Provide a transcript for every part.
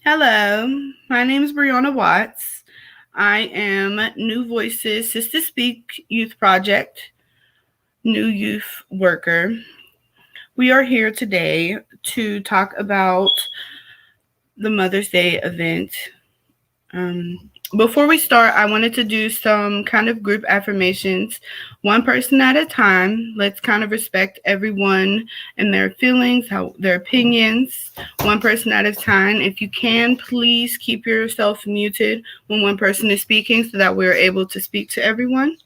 Hello, my name is Brianna Watts. I am New Voices SistahSpeak Youth Project, new youth worker. We are here today to talk about the Mother's Day event. Before we start, I wanted to do some kind of group affirmations, one person at a time. Let's kind of respect everyone and their feelings, how their opinions, one person at a time. If you can, please keep yourself muted when one person is speaking so that we're able to speak to everyone.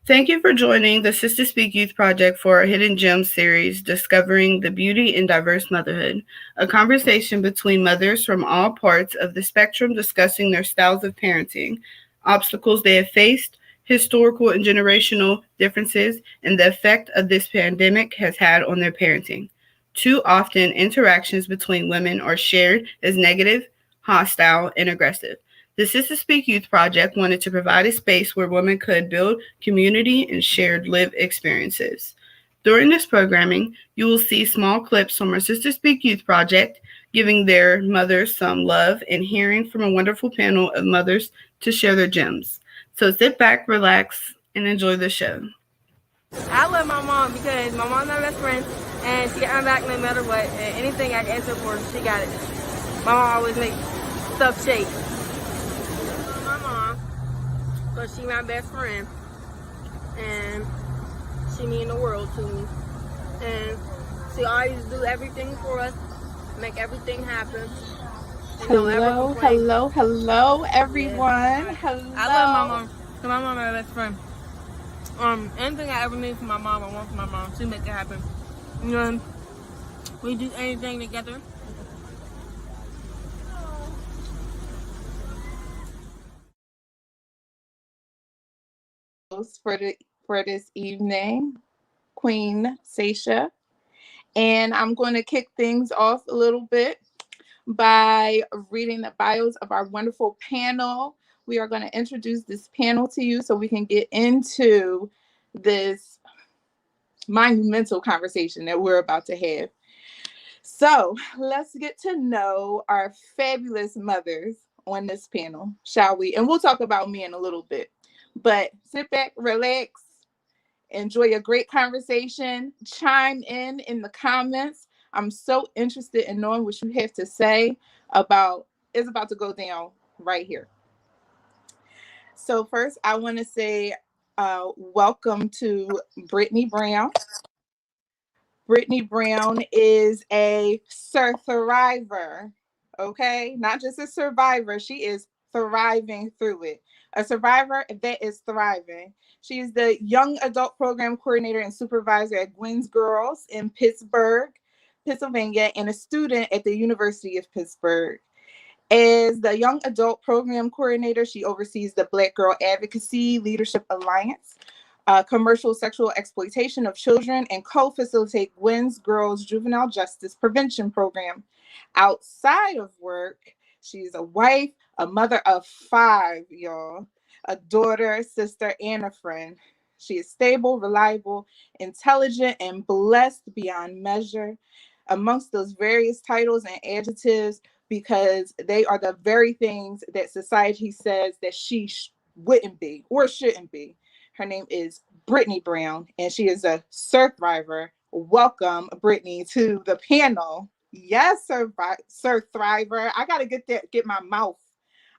Thank you for joining the Sister Speak Youth Project for our Hidden Gems series, Discovering the Beauty in Diverse Motherhood, a conversation between mothers from all parts of the spectrum discussing their styles of parenting, obstacles they have faced, historical and generational differences, and the effect of this pandemic has had on their parenting. Too often, interactions between women are shared as negative, hostile, and aggressive. The Sister Speak Youth Project wanted to provide a space where women could build community and shared lived experiences. During this programming, you will see small clips from our Sister Speak Youth Project, giving their mothers some love and hearing from a wonderful panel of mothers to share their gems. So sit back, relax, and enjoy the show. I love my mom because my mom's my best friend, and she got my back no matter what. And anything I ask her for, she got it. My mom always makes stuff shake. My mom, because she my best friend, and she mean the world to me. And she always do everything for us, make everything happen. And don't ever Hello, complain. hello, everyone. Yeah. Hello. I love my mom. Cause my mom my best friend. Anything I ever need from my mom, I want from my mom. She make it happen. You know, we do anything together. For this evening, Queen Seisha, and I'm going to kick things off a little bit by reading the bios of our wonderful panel. We are going to introduce this panel to you so we can get into this monumental conversation that we're about to have. So let's get to know our fabulous mothers on this panel, shall we? And we'll talk about me in a little bit. But sit back, relax, enjoy a great conversation, chime in the comments. I'm so interested in knowing what you have to say about it's about to go down right here. So first, I want to say welcome to Brittany Brown. Brittany Brown is a survivor, okay? Not just a survivor, she is thriving through it. A survivor that is thriving. She is the young adult program coordinator and supervisor at Gwen's Girls in Pittsburgh, Pennsylvania, and a student at the University of Pittsburgh. As the young adult program coordinator, she oversees the Black Girl Advocacy Leadership Alliance, commercial sexual exploitation of children, and co-facilitate Gwen's Girls Juvenile Justice Prevention Program. Outside of work, she's a wife, a mother of 5, y'all, a daughter, sister, and a friend. She is stable, reliable, intelligent, and blessed beyond measure. Amongst those various titles and adjectives, because they are the very things that society says that she wouldn't be or shouldn't be. Her name is Brittany Brown, and she is a survivor. Welcome, Brittany, to the panel. Yes, Thriver. I gotta get my mouth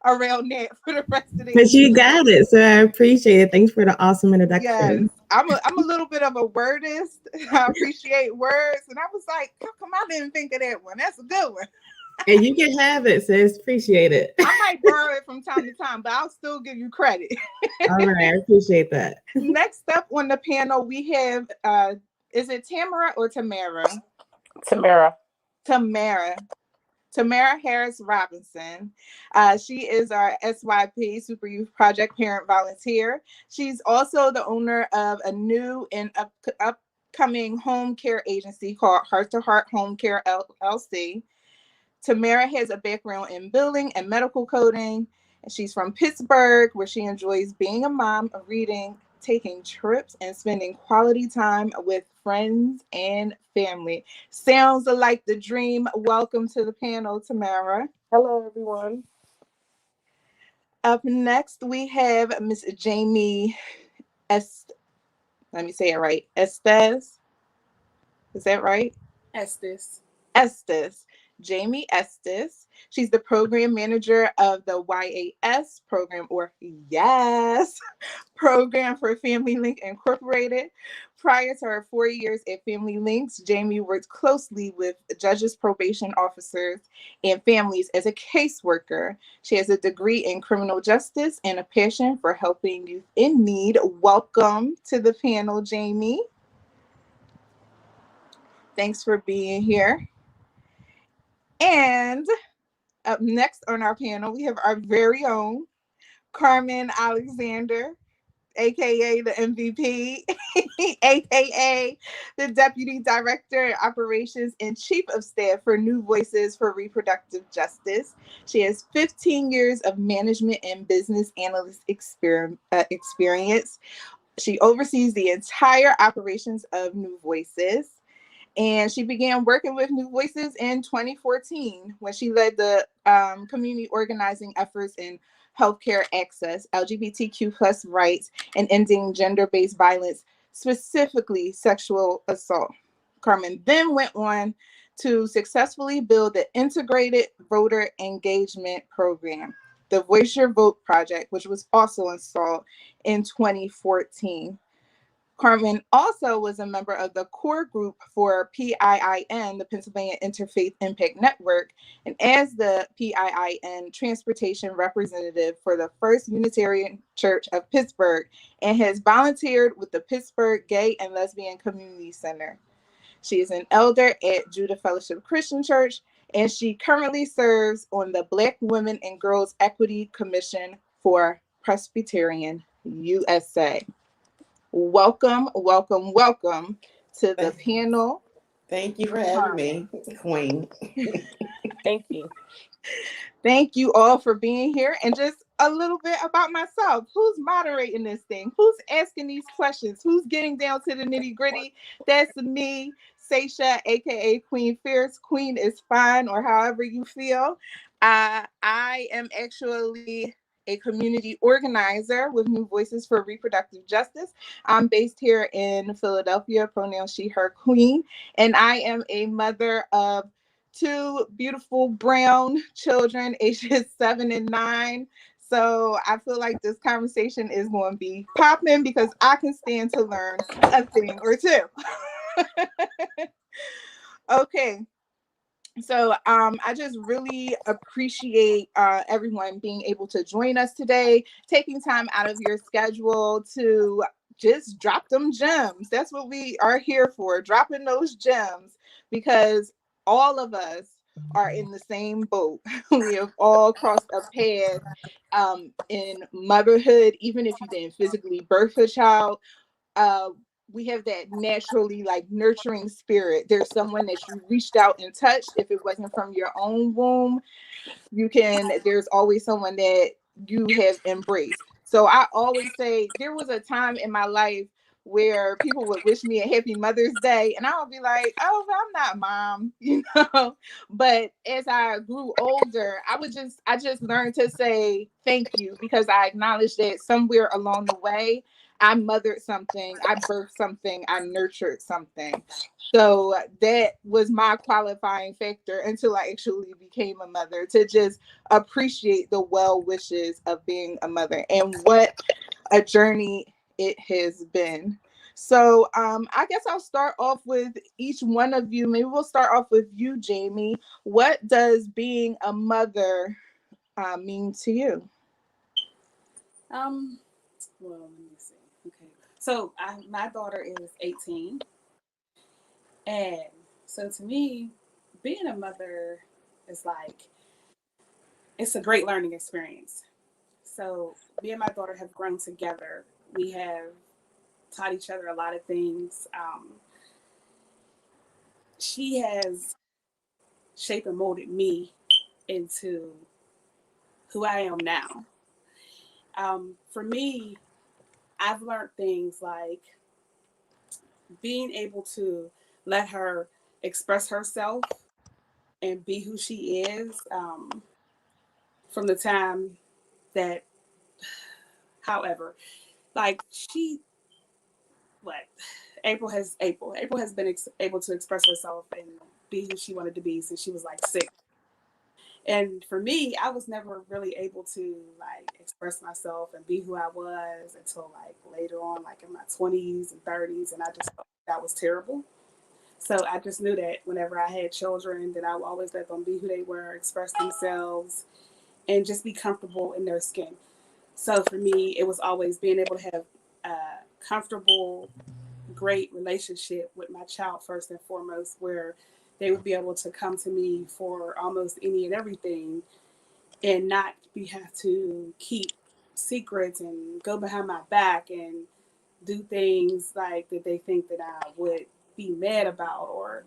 around that for the rest of the But you evening. got it, so I appreciate it. Thanks for the awesome Yes, introduction. I'm a little bit of a wordist. I appreciate words, and I was like, how come I didn't think of that one? That's a good one. And you can have it, sis. Appreciate it. I might borrow it from time to time, but I'll still give you credit. All right, I appreciate that. Next up on the panel, we have, is it Tamara or Tamara? Tamara. Tamara Harris Robinson. She is our SYP Super Youth Project Parent Volunteer. She's also the owner of a new and upcoming home care agency called Heart to Heart Home Care LLC. Tamara has a background in billing and medical coding. And she's from Pittsburgh, where she enjoys being a mom, reading, taking trips, and spending quality time with friends and family. Sounds like the dream. Welcome to the panel, Tamara. Hello, everyone. Up next, we have Miss Jamie Est. Let me say it right. Estes. Is that right? Estes. Estes. Jamie Estes. She's the program manager of the YAS program, or YAS program for Family Link Incorporated. Prior to her 4 years at Family Links, Jamie worked closely with judges, probation officers, and families as a caseworker. She has a degree in criminal justice and a passion for helping youth in need. Welcome to the panel, Jamie. Thanks for being here. And up next on our panel, we have our very own Carmen Alexander, aka the MVP, aka the Deputy Director of Operations and Chief of Staff for New Voices for Reproductive Justice. She has 15 years of management and business analyst experience. She oversees the entire operations of New Voices. And she began working with New Voices in 2014 when she led the community organizing efforts in healthcare access, LGBTQ plus rights, and ending gender-based violence, specifically sexual assault. Carmen then went on to successfully build the integrated voter engagement program, the Voice Your Vote project, which was also installed in 2014. Carmen also was a member of the core group for PIIN, the Pennsylvania Interfaith Impact Network, and as the PIIN transportation representative for the First Unitarian Church of Pittsburgh, and has volunteered with the Pittsburgh Gay and Lesbian Community Center. She is an elder at Judah Fellowship Christian Church, and she currently serves on the Black Women and Girls Equity Commission for Presbyterian USA. Welcome, welcome, welcome to the panel. Thank you for having me, Queen. Thank you. Thank you all for being here. And just a little bit about myself. Who's moderating this thing? Who's asking these questions? Who's getting down to the nitty gritty? That's me, Seisha, aka Queen Fierce. Queen is fine, or however you feel. I am actually a community organizer with New Voices for Reproductive Justice. I'm based here in Philadelphia, pronoun she, her, queen. And I am a mother of two beautiful brown children, ages 7 and 9. So I feel like this conversation is going to be popping because I can stand to learn a thing or two. Okay. So I just really appreciate everyone being able to join us today, taking time out of your schedule to just drop them gems. That's what we are here for, dropping those gems, because all of us are in the same boat. We have all crossed a path in motherhood, even if you didn't physically birth a child. We have that naturally like nurturing spirit. There's someone that you reached out and touched. If it wasn't from your own womb, there's always someone that you have embraced. So I always say there was a time in my life where people would wish me a happy Mother's Day, and I would be like, oh, I'm not mom, But as I grew older, I just learned to say thank you, because I acknowledged that somewhere along the way, I mothered something, I birthed something, I nurtured something. So that was my qualifying factor until I actually became a mother, to just appreciate the well wishes of being a mother, and what a journey it has been. So I guess I'll start off with each one of you. Maybe we'll start off with you, Jamie. What does being a mother mean to you? Well, let me see. Okay. So my daughter is 18. And so to me, being a mother is like, it's a great learning experience. So me and my daughter have grown together. We have taught each other a lot of things. She has shaped and molded me into who I am now. For me, I've learned things like being able to let her express herself and be who she is, from the time that, however, like she, what, April has been able to express herself and be who she wanted to be since she was like 6. And for me, I was never really able to like express myself and be who I was until like later on, like in my 20s and 30s, and I just felt that was terrible. So I just knew that whenever I had children, that I would always let them be who they were, express themselves, and just be comfortable in their skin. So for me, it was always being able to have a comfortable, great relationship with my child first and foremost, where they would be able to come to me for almost any and everything, and not be have to keep secrets and go behind my back and do things like that they think that I would be mad about, or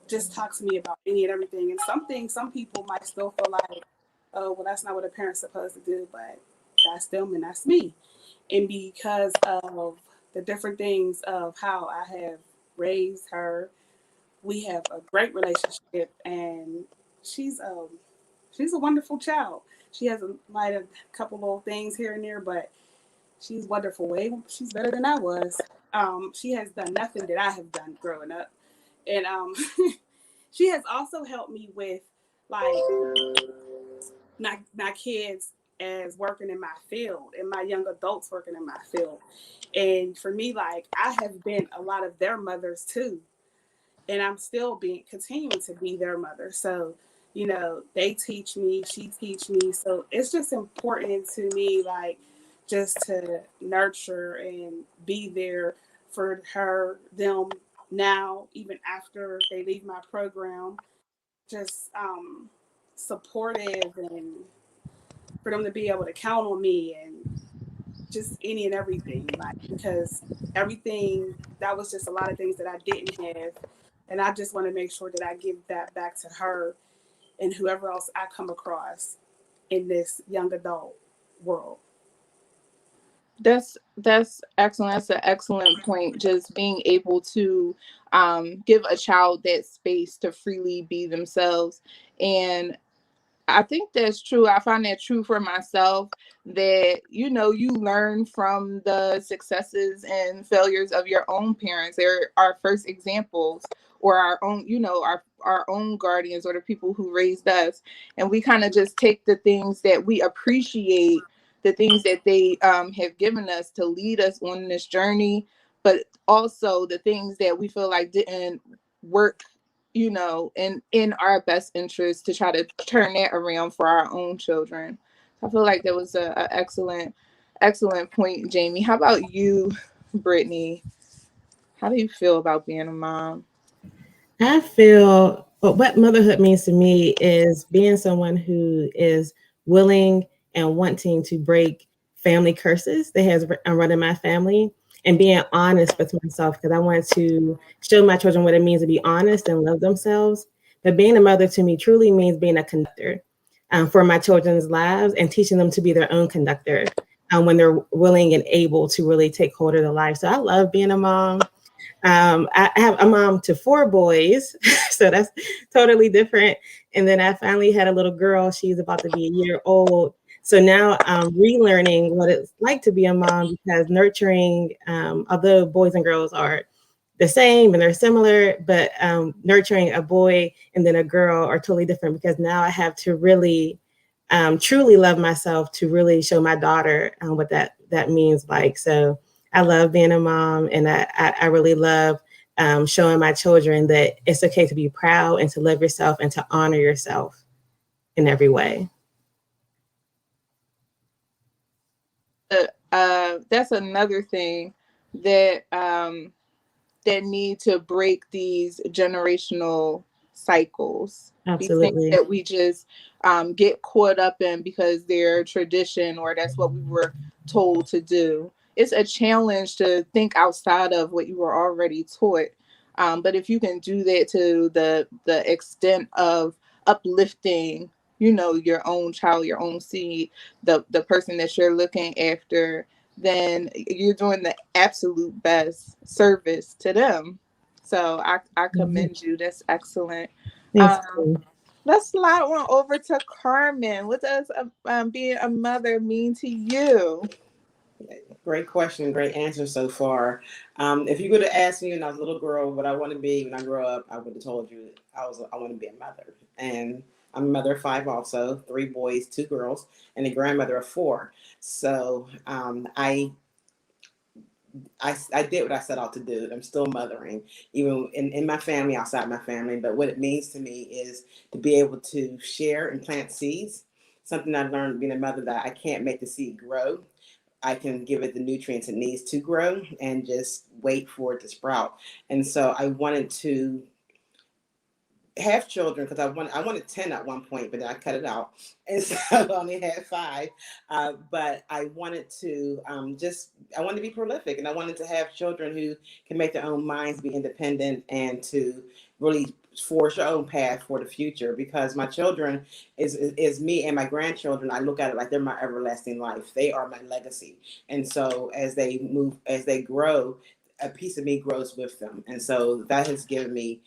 just talk to me about any and everything. And some things, some people might still feel like, oh, well, that's not what a parent's supposed to do, but that's them and that's me. And because of the different things of how I have raised her, we have a great relationship, and she's um she's a wonderful child. She has might have a couple little things here and there, but she's wonderful. Way she's better than I was. She has done nothing that I have done growing up, and she has also helped me with like my kids as working in my field and my young adults working in my field. And for me, like I have been a lot of their mothers too, and I'm still being continuing to be their mother. So, they teach me, she teach me. So it's just important to me, like just to nurture and be there for them now, even after they leave my program. Just supportive, and for them to be able to count on me, and just any and everything, like because everything that was just a lot of things that I didn't have, and I just want to make sure that I give that back to her and whoever else I come across in this young adult world. That's excellent. That's an excellent point. Just being able to give a child that space to freely be themselves. And I think that's true. I find that true for myself, that, you learn from the successes and failures of your own parents. They're our first examples, or our own, our own guardians, or the people who raised us. And we kind of just take the things that we appreciate, the things that they have given us to lead us on this journey, but also the things that we feel like didn't work, in our best interest, to try to turn that around for our own children. I feel like that was a excellent point, Jamie. How about you, Brittany? How do you feel about being a mom? I feel, but what motherhood means to me is being someone who is willing and wanting to break family curses that has run in my family, and being honest with myself, because I want to show my children what it means to be honest and love themselves. But being a mother to me truly means being a conductor for my children's lives, and teaching them to be their own conductor when they're willing and able to really take hold of their life. So I love being a mom. I have a mom to 4 boys, so that's totally different. And then I finally had a little girl. She's about to be a year old. So now I'm relearning what it's like to be a mom, because nurturing, although boys and girls are the same and they're similar, but nurturing a boy and then a girl are totally different, because now I have to really truly love myself to really show my daughter what that means like. So I love being a mom, and I really love showing my children that it's okay to be proud and to love yourself and to honor yourself in every way. That's another thing that that need to break these generational cycles. These things Absolutely. that we just get caught up in because they're tradition, or that's what we were told to do. It's a challenge to think outside of what you were already taught. But if you can do that to the extent of uplifting, your own child, your own seed, the person that you're looking after, then you're doing the absolute best service to them. So I commend you. That's excellent. Thanks. Um, let's slide on over to Carmen. What does being a mother mean to you? Great question, great answer so far. If you would have asked me when I was a little girl what I want to be when I grow up, I would have told you I want to be a mother. And I'm a mother of five, also 3 boys, 2 girls, and a grandmother of 4. So I did what I set out to do. I'm still mothering, even in my family, outside my family. But what it means to me is to be able to share and plant seeds. Something I learned being a mother, that I can't make the seed grow. I can give it the nutrients it needs to grow and just wait for it to sprout. And so I wanted to have children because I wanted 10 at one point, but then I cut it out, and so I only had 5. But I wanted to I wanted to be prolific, and I wanted to have children who can make their own minds, be independent, and to really forge their own path for the future. Because my children is me, and my grandchildren, I look at it like they're my everlasting life. They are my legacy, and so as they grow, a piece of me grows with them, and so that has given me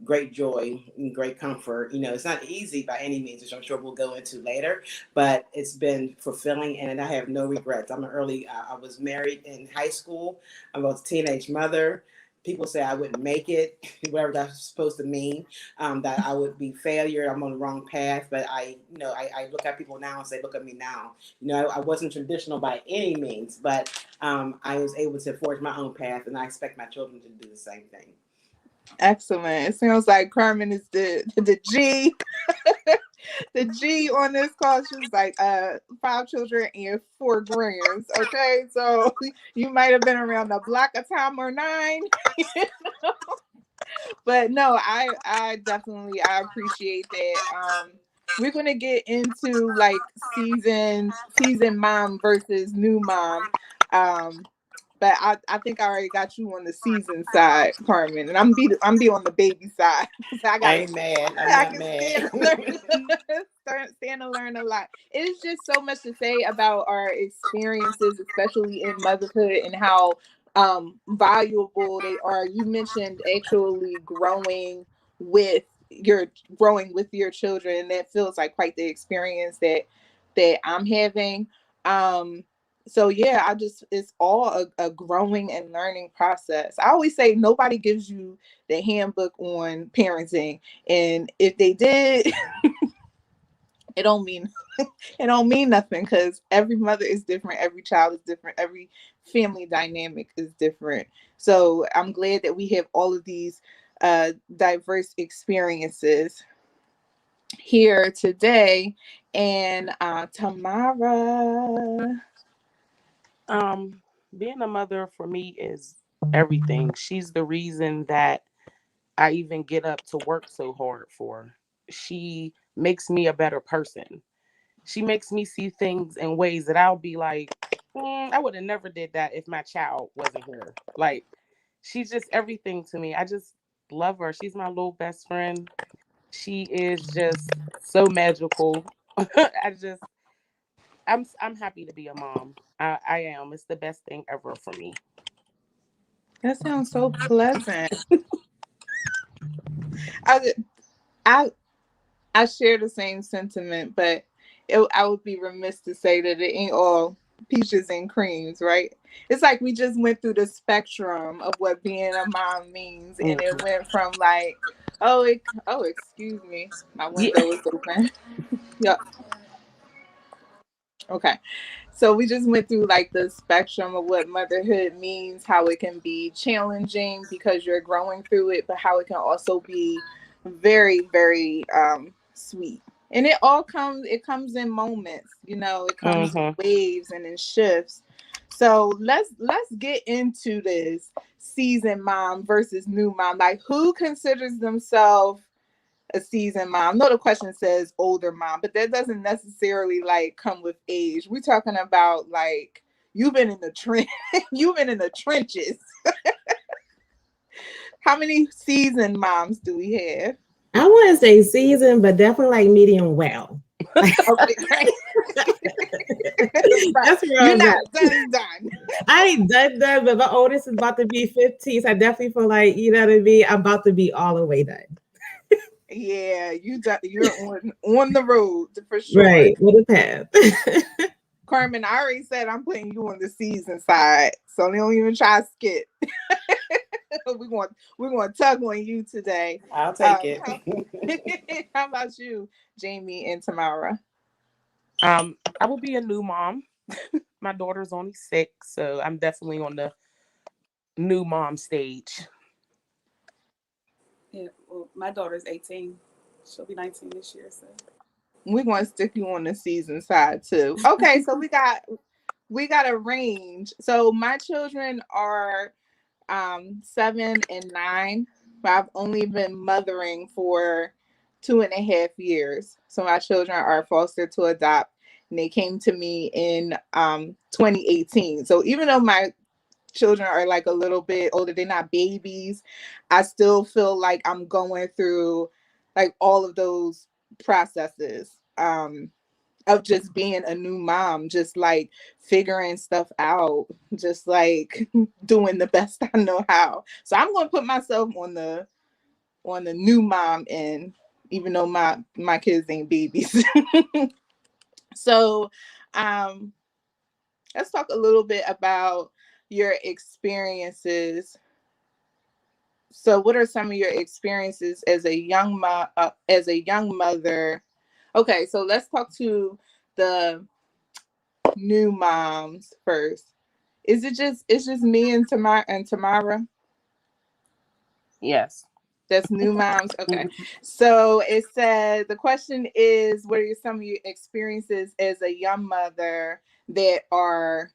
great joy and great comfort. It's not easy by any means, which I'm sure we'll go into later, but it's been fulfilling, and I have no regrets. I was married in high school. I was a teenage mother. People say I wouldn't make it, whatever that's supposed to mean, that I would be failure. I'm on the wrong path. But I look at people now and say, look at me now. I wasn't traditional by any means, but I was able to forge my own path, and I expect my children to do the same thing. Excellent. It sounds like Carmen is the G, the G on this call. She's like 5 children and 4 grands. Okay, so you might have been around the block a time or 9. But no, I definitely I appreciate that. We're gonna get into like season mom versus new mom. But I think I already got you on the season side, Carmen, and I'm be on the baby side. So I ain't mad. I'm I not can mad. stand to learn a lot. It's just so much to say about our experiences, especially in motherhood, and how valuable they are. You mentioned actually your growing with your children, and that feels like quite the experience that I'm having. So yeah, it's all a growing and learning process. I always say nobody gives you the handbook on parenting, and if they did, it don't mean nothing, because every mother is different, every child is different, every family dynamic is different. So I'm glad that we have all of these diverse experiences here today. And Tamara. Being a mother for me is everything. She's the reason that I even get up to work so hard for. She makes me a better person. She makes me see things in ways that I'll be like, I would have never did that if my child wasn't here. Like, she's just everything to me. I just love her. She's my little best friend. She is just so magical. I'm happy to be a mom. I am. It's the best thing ever for me. That sounds so pleasant. I I I share the same sentiment, but I would be remiss to say that it ain't all peaches and creams, right? It's like we just went through the spectrum of what being a mom means, and it went from like, excuse me, my Yeah. window is open. Yep. Okay. So we just went through like the spectrum of what motherhood means, how it can be challenging because you're growing through it, but how it can also be very, very sweet. And it comes in moments, it comes in Mm-hmm. waves and in shifts. So let's get into this seasoned mom versus new mom. Like, who considers themselves a seasoned mom? I know the question says older mom, but that doesn't necessarily like come with age. We're talking about like you've been in the you've been in the trenches. How many seasoned moms do we have? I want to say seasoned, but definitely like medium well. Okay, great. But That's where you're I'm not at. done. I ain't done, but my oldest is about to be 15. So I definitely feel like, you know what I mean? I'm about to be all the way done. Yeah, you're on the road for sure. Right. With a path. Carmen, I already said I'm putting you on the season side, so they don't even try to skip. We're going to tug on you today. I'll take it. How, how about you, Jamie and Tamara? I will be a new mom. My daughter's only 6, so I'm definitely on the new mom stage. Yeah, well, my daughter's 18. She'll be 19 this year, so. We're going to stick you on the season side too. Okay, so we got a range. So my children are 7 and 9, but I've only been mothering for 2.5 years. So my children are foster to adopt, and they came to me in 2018. So even though my children are like a little bit older, they're not babies, I still feel like I'm going through like all of those processes. Of just being a new mom, just like figuring stuff out, just like doing the best I know how. So I'm going to put myself on the new mom end, even though my kids ain't babies. So um let's talk a little bit about your experiences. So what are some of your experiences as a young mother? Okay, so let's talk to the new moms first. It's just me and Tamara? Yes. That's new moms. Okay. Mhm. So it said the question is, what are some of your experiences as a young mother that are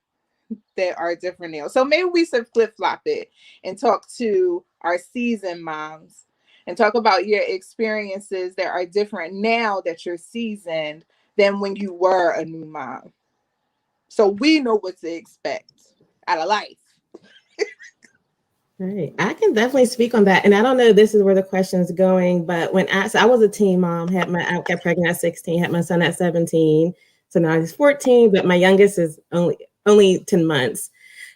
different now? So maybe we should flip flop it and talk to our seasoned moms and talk about your experiences that are different now that you're seasoned than when you were a new mom. So we know what to expect out of life. Right. I can definitely speak on that. And I don't know if this is where the question is going, but so I was a teen mom, I got pregnant at 16, had my son at 17. So now he's 14, but my youngest is only 10 months.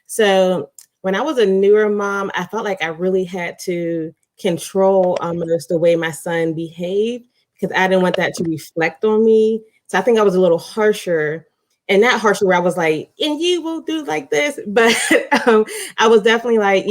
So when I was a newer mom, I felt like I really had to control almost the way my son behaved because I didn't want that to reflect on me. So I think I was a little harsher, and not harsher where I was like, and you will do like this, but I was definitely like,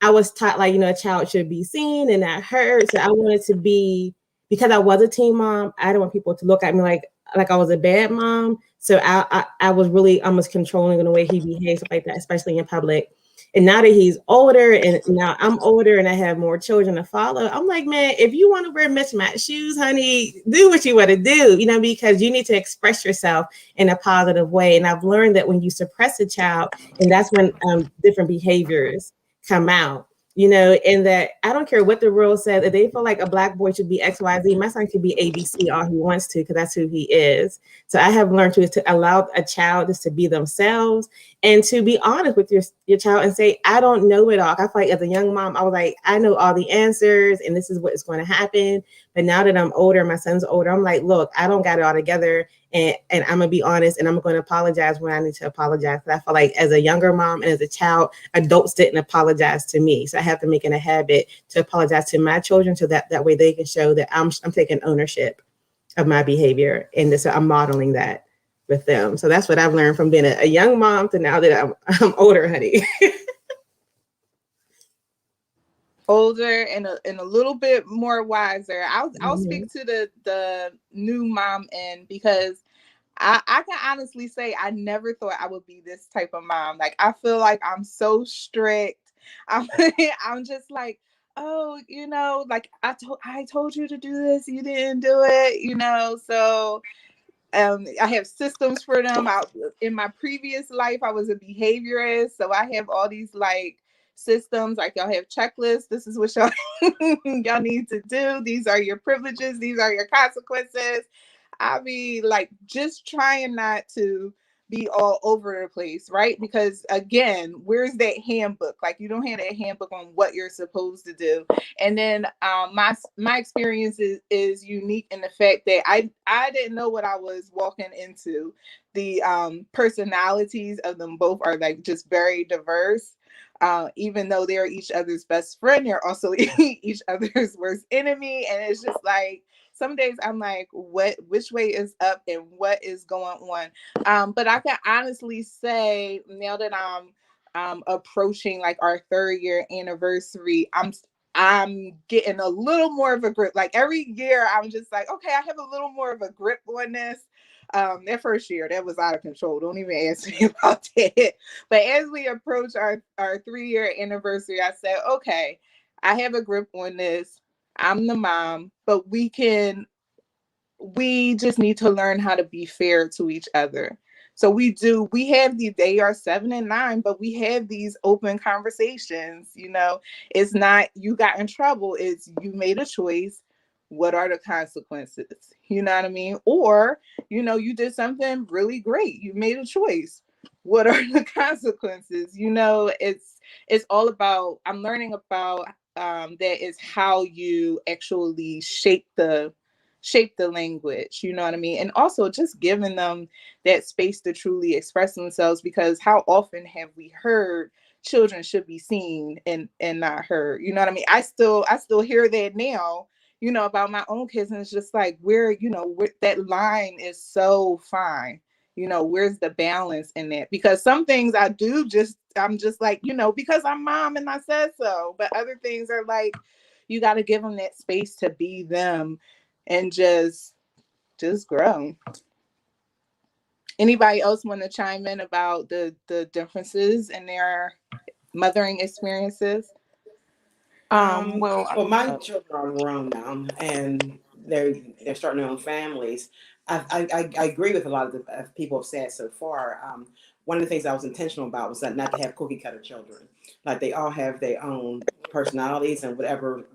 I was taught like, a child should be seen and not heard. So I wanted to be, because I was a teen mom, I didn't want people to look at me like I was a bad mom. So I was really almost controlling in the way he behaves like that, especially in public. And now that he's older and now I'm older and I have more children to follow, I'm like, man, if you want to wear mismatched shoes, honey, do what you want to do, because you need to express yourself in a positive way. And I've learned that when you suppress a child, and that's when different behaviors come out. And that I don't care what the rule says. If they feel like a Black boy should be XYZ, my son could be ABC all he wants to because that's who he is. So I have learned to allow a child just to be themselves and to be honest with your child and say, I don't know it all. I feel like as a young mom, I was like, I know all the answers and this is what is going to happen. But now that I'm older, my son's older, I'm like, look, I don't got it all together. And I'm going to be honest and I'm going to apologize when I need to apologize. Because I feel like as a younger mom and as a child, adults didn't apologize to me. So I have to make it a habit to apologize to my children so that way they can show that I'm taking ownership of my behavior. And so I'm modeling that with them. So that's what I've learned from being a young mom to now that I'm older, honey. Older and a little bit more wiser. I'll speak to the new mom end because I can honestly say I never thought I would be this type of mom. Like I feel like I'm so strict. I'm just like, oh, like I told you to do this, you didn't do it, so I have systems for them. In my previous life, I was a behaviorist, so I have all these like systems. Like y'all have checklists. This is what y'all need to do. These are your privileges. These are your consequences. I be like just trying not to be all over the place, right? Because again, where's that handbook? Like you don't have that handbook on what you're supposed to do. And then my experience is unique in the fact that I didn't know what I was walking into. The personalities of them both are like just very diverse. Even though they're each other's best friend, they're also each other's worst enemy. And it's just like some days I'm like, which way is up and what is going on? But I can honestly say now that I'm approaching like our 3rd year anniversary, I'm getting a little more of a grip. Like every year, I'm just like, okay, I have a little more of a grip on this. That first year, that was out of control. Don't even ask me about that. But as we approach our 3-year anniversary, I said, okay, I have a grip on this. I'm the mom, but we just need to learn how to be fair to each other. So we have they are 7 and 9, but we have these open conversations. It's not you got in trouble, it's you made a choice. What are the consequences? You know what I mean? Or, you did something really great. You made a choice. What are the consequences? It's all about, I'm learning about that is how you actually shape the language, you know what I mean? And also just giving them that space to truly express themselves, because how often have we heard children should be seen and not heard? You know what I mean? I still hear that now, about my own kids, and it's just like where that line is so fine. Where's the balance in that? Because some things I'm just like, because I'm mom and I said so, but other things are like, you got to give them that space to be them and just grow. Anybody else want to chime in about the differences in their mothering experiences? Well, Well, my children are grown now, and they're starting their own families. I agree with a lot of the people have said so far. One of the things I was intentional about was that not to have cookie cutter children. Like they all have their own personalities, and whatever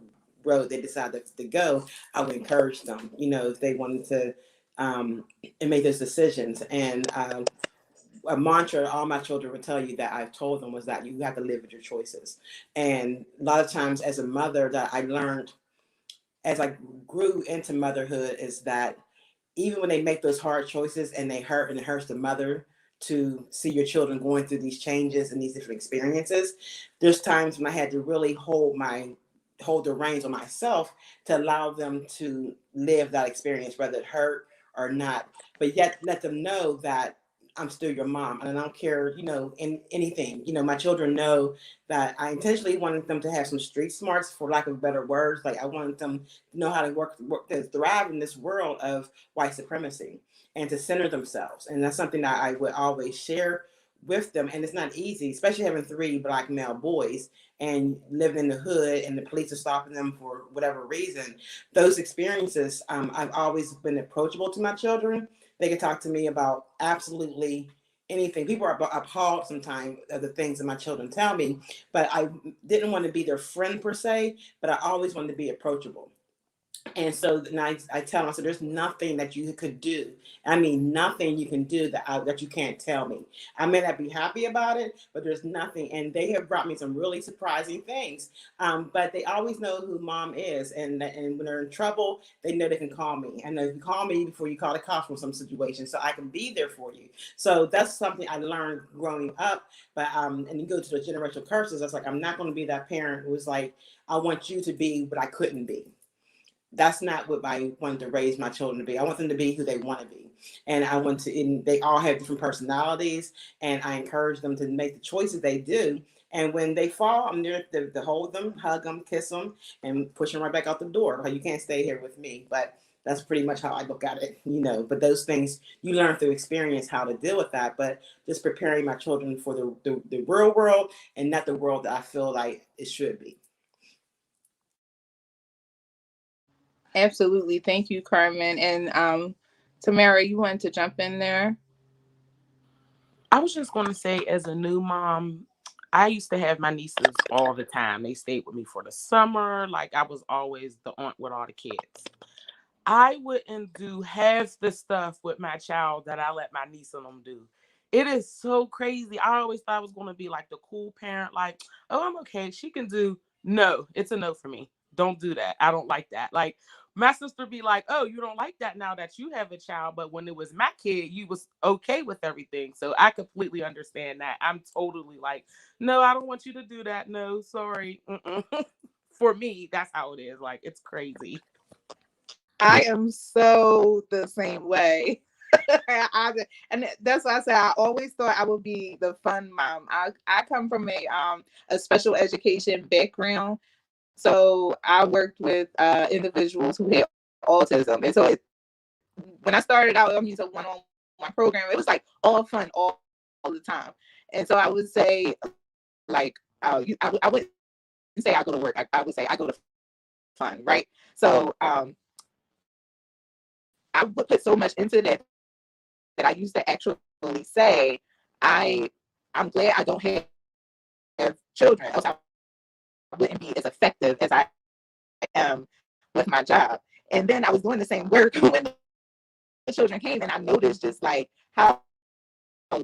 road they decide to go, I would encourage them. If they wanted to and make those decisions. And a mantra all my children would tell you that I've told them was that you have to live with your choices. And a lot of times as a mother that I learned as I grew into motherhood is that even when they make those hard choices and they hurt and it hurts the mother to see your children going through these changes and these different experiences, there's times when I had to really hold the reins on myself to allow them to live that experience, whether it hurt or not, but yet let them know that I'm still your mom and I don't care, in anything. My children know that I intentionally wanted them to have some street smarts, for lack of better words. Like I wanted them to know how to work to thrive in this world of white supremacy and to center themselves. And that's something that I would always share with them. And it's not easy, especially having 3 Black male boys and living in the hood and the police are stopping them for whatever reason. Those experiences, I've always been approachable to my children. They can talk to me about absolutely anything. People are appalled sometimes of the things that my children tell me, but I didn't want to be their friend per se, but I always wanted to be approachable. And so then I tell them, I said, there's nothing that you could do. I mean, nothing you can do that you can't tell me. I may not be happy about it, but there's nothing. And they have brought me some really surprising things. But they always know who mom is. And when they're in trouble, they know they can call me. And they can call me before you call the cops from some situation. So I can be there for you. So that's something I learned growing up. But and you go to the generational curses, I was like, I'm not going to be that parent who was like, I want you to be what I couldn't be. That's not what I wanted to raise my children to be. I want them to be who they want to be. And and they all have different personalities, and I encourage them to make the choices they do. And when they fall, I'm there to hold them, hug them, kiss them, and push them right back out the door. Like, you can't stay here with me. But that's pretty much how I look at it. But those things you learn through experience how to deal with that. But just preparing my children for the real world and not the world that I feel like it should be. Absolutely. Thank you, Carmen. And Tamara, you wanted to jump in there? I was just going to say, as a new mom, I used to have my nieces all the time. They stayed with me for the summer. Like, I was always the aunt with all the kids. I wouldn't do half the stuff with my child that I let my niece and them do. It is so crazy. I always thought I was going to be like the cool parent, like, oh, I'm okay. She can do. No, it's a no for me. Don't do that. I don't like that. Like, my sister be like, oh, you don't like that now that you have a child. But when it was my kid, you was okay with everything. So I completely understand that. I'm totally like, no, I don't want you to do that. No, sorry. For me, that's how it is. Like, it's crazy. I am so the same way. And that's why I say I always thought I would be the fun mom. I come from a special education background, so I worked with individuals who had autism, and so when I started out, I mean, so one-on-one program, it was like all fun all the time. And so I would say like I wouldn't say I go to work. I would say I go to fun, right? So I would put so much into that I used to actually say, I I'm glad I don't have children, else I wouldn't be as effective as I am with my job. And then I was doing the same work when the children came, and I noticed just like how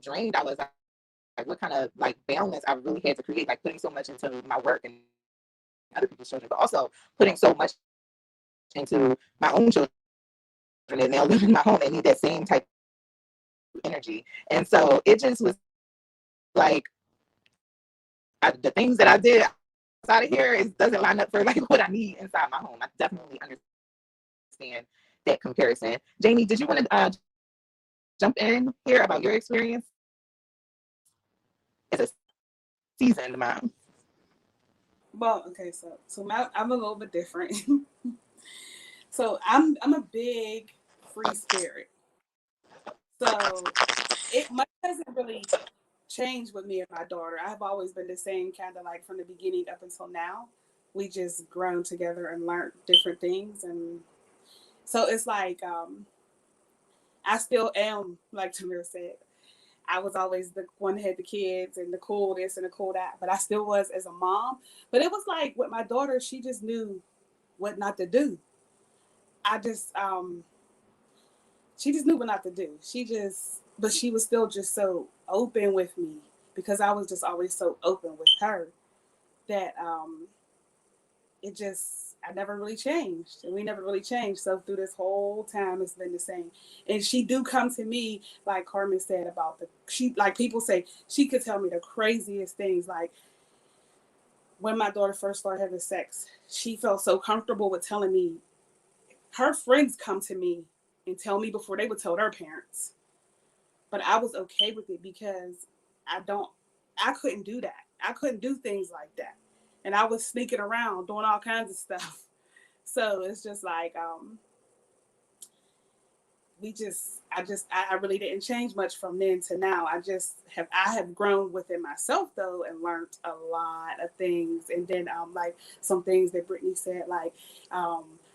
drained I was, like what kind of like balance I really had to create, like putting so much into my work and other people's children, but also putting so much into my own children and now living in my home. They need that same type of energy. And so it just was like the things that I did outside of here doesn't line up for like what I need inside my home. I definitely understand that comparison. Jamie, did you want to jump in here about your experience as a seasoned mom? Well, okay, I'm a little bit different. So I'm a big free spirit. So it much hasn't really changed with me and my daughter. I've always been the same, kind of like from the beginning up until now. We just grown together and learned different things, and so it's like I still am, like Tamir said. I was always the one that had the kids and the cool this and the cool that, but I still was as a mom. But it was like with my daughter, she just knew what not to do. I just she just knew what not to do. But she was still just so open with me because I was just always so open with her that I never really changed, and we never really changed. So through this whole time, it's been the same. And she do come to me, like Carmen said about like people say, she could tell me the craziest things. Like when my daughter first started having sex, she felt so comfortable with telling me. Her friends come to me and tell me before they would tell their parents. But I was okay with it because I couldn't do that. I couldn't do things like that. And I was sneaking around doing all kinds of stuff. So it's just like, I really didn't change much from then to now. I have grown within myself though and learned a lot of things. And then like some things that Brittany said, like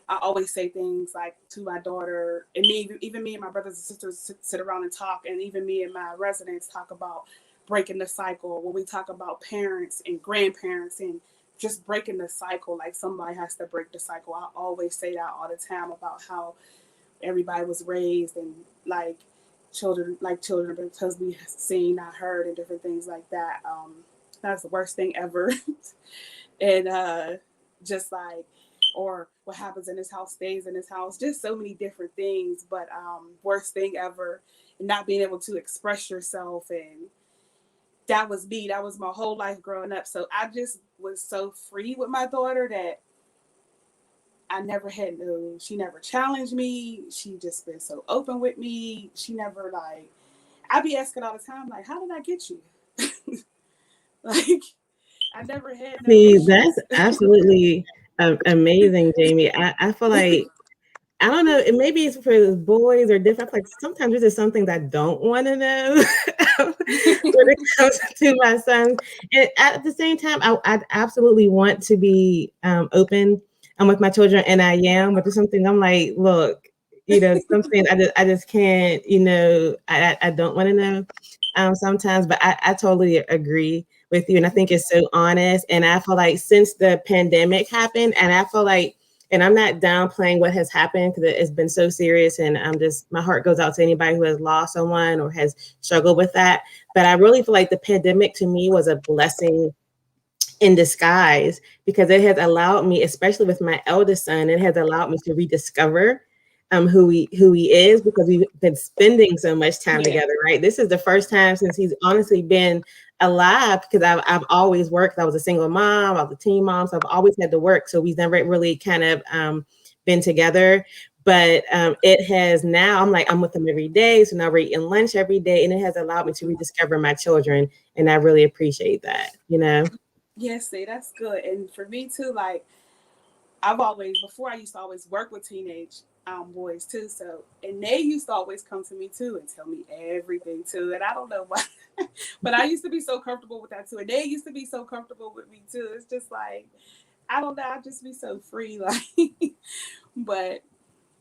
I always say things like to my daughter, and even me and my brothers and sisters sit around and talk, and even me and my residents talk about breaking the cycle. When we talk about parents and grandparents and just breaking the cycle, like somebody has to break the cycle. I always say that all the time about how everybody was raised and like children because we seen, not heard, and different things like that. That's the worst thing ever. And just like, or what happens in this house stays in this house, just so many different things. But worst thing ever, not being able to express yourself. And that was me. That was my whole life growing up. So I just was so free with my daughter that she never challenged me. She just been so open with me. She never like, I be asking all the time, like, how did I get you? Like, I never had no See, issues. that's absolutely amazing, Jamie. I feel like, I don't know, maybe it's for boys or different. Like sometimes there's just something that I don't want to know when it comes to my sons. And at the same time, I absolutely want to be open with my children, and I am. But there's something I'm like, look, something I just can't. I don't want to know sometimes. But I totally agree with you, and I think it's so honest. And I feel like since the pandemic happened, and I feel like And I'm not downplaying what has happened because it's been so serious. And my heart goes out to anybody who has lost someone or has struggled with that. But I really feel like the pandemic to me was a blessing in disguise, because it has allowed me, especially with my eldest son, it has allowed me to rediscover who he is, because we've been spending so much time together, right? This is the first time since he's honestly been alive, because I've always worked. I was a single mom, I was a teen mom, so I've always had to work. So we've never really kind of been together. But it has now, I'm with them every day. So now we're eating lunch every day, and it has allowed me to rediscover my children. And I really appreciate that, Yes, see, that's good. And for me too, like before I used to always work with teenage boys too. So, and they used to always come to me too and tell me everything too. And I don't know why, but I used to be so comfortable with that too. And they used to be so comfortable with me too. It's just like, I don't know, I just be so free. Like, but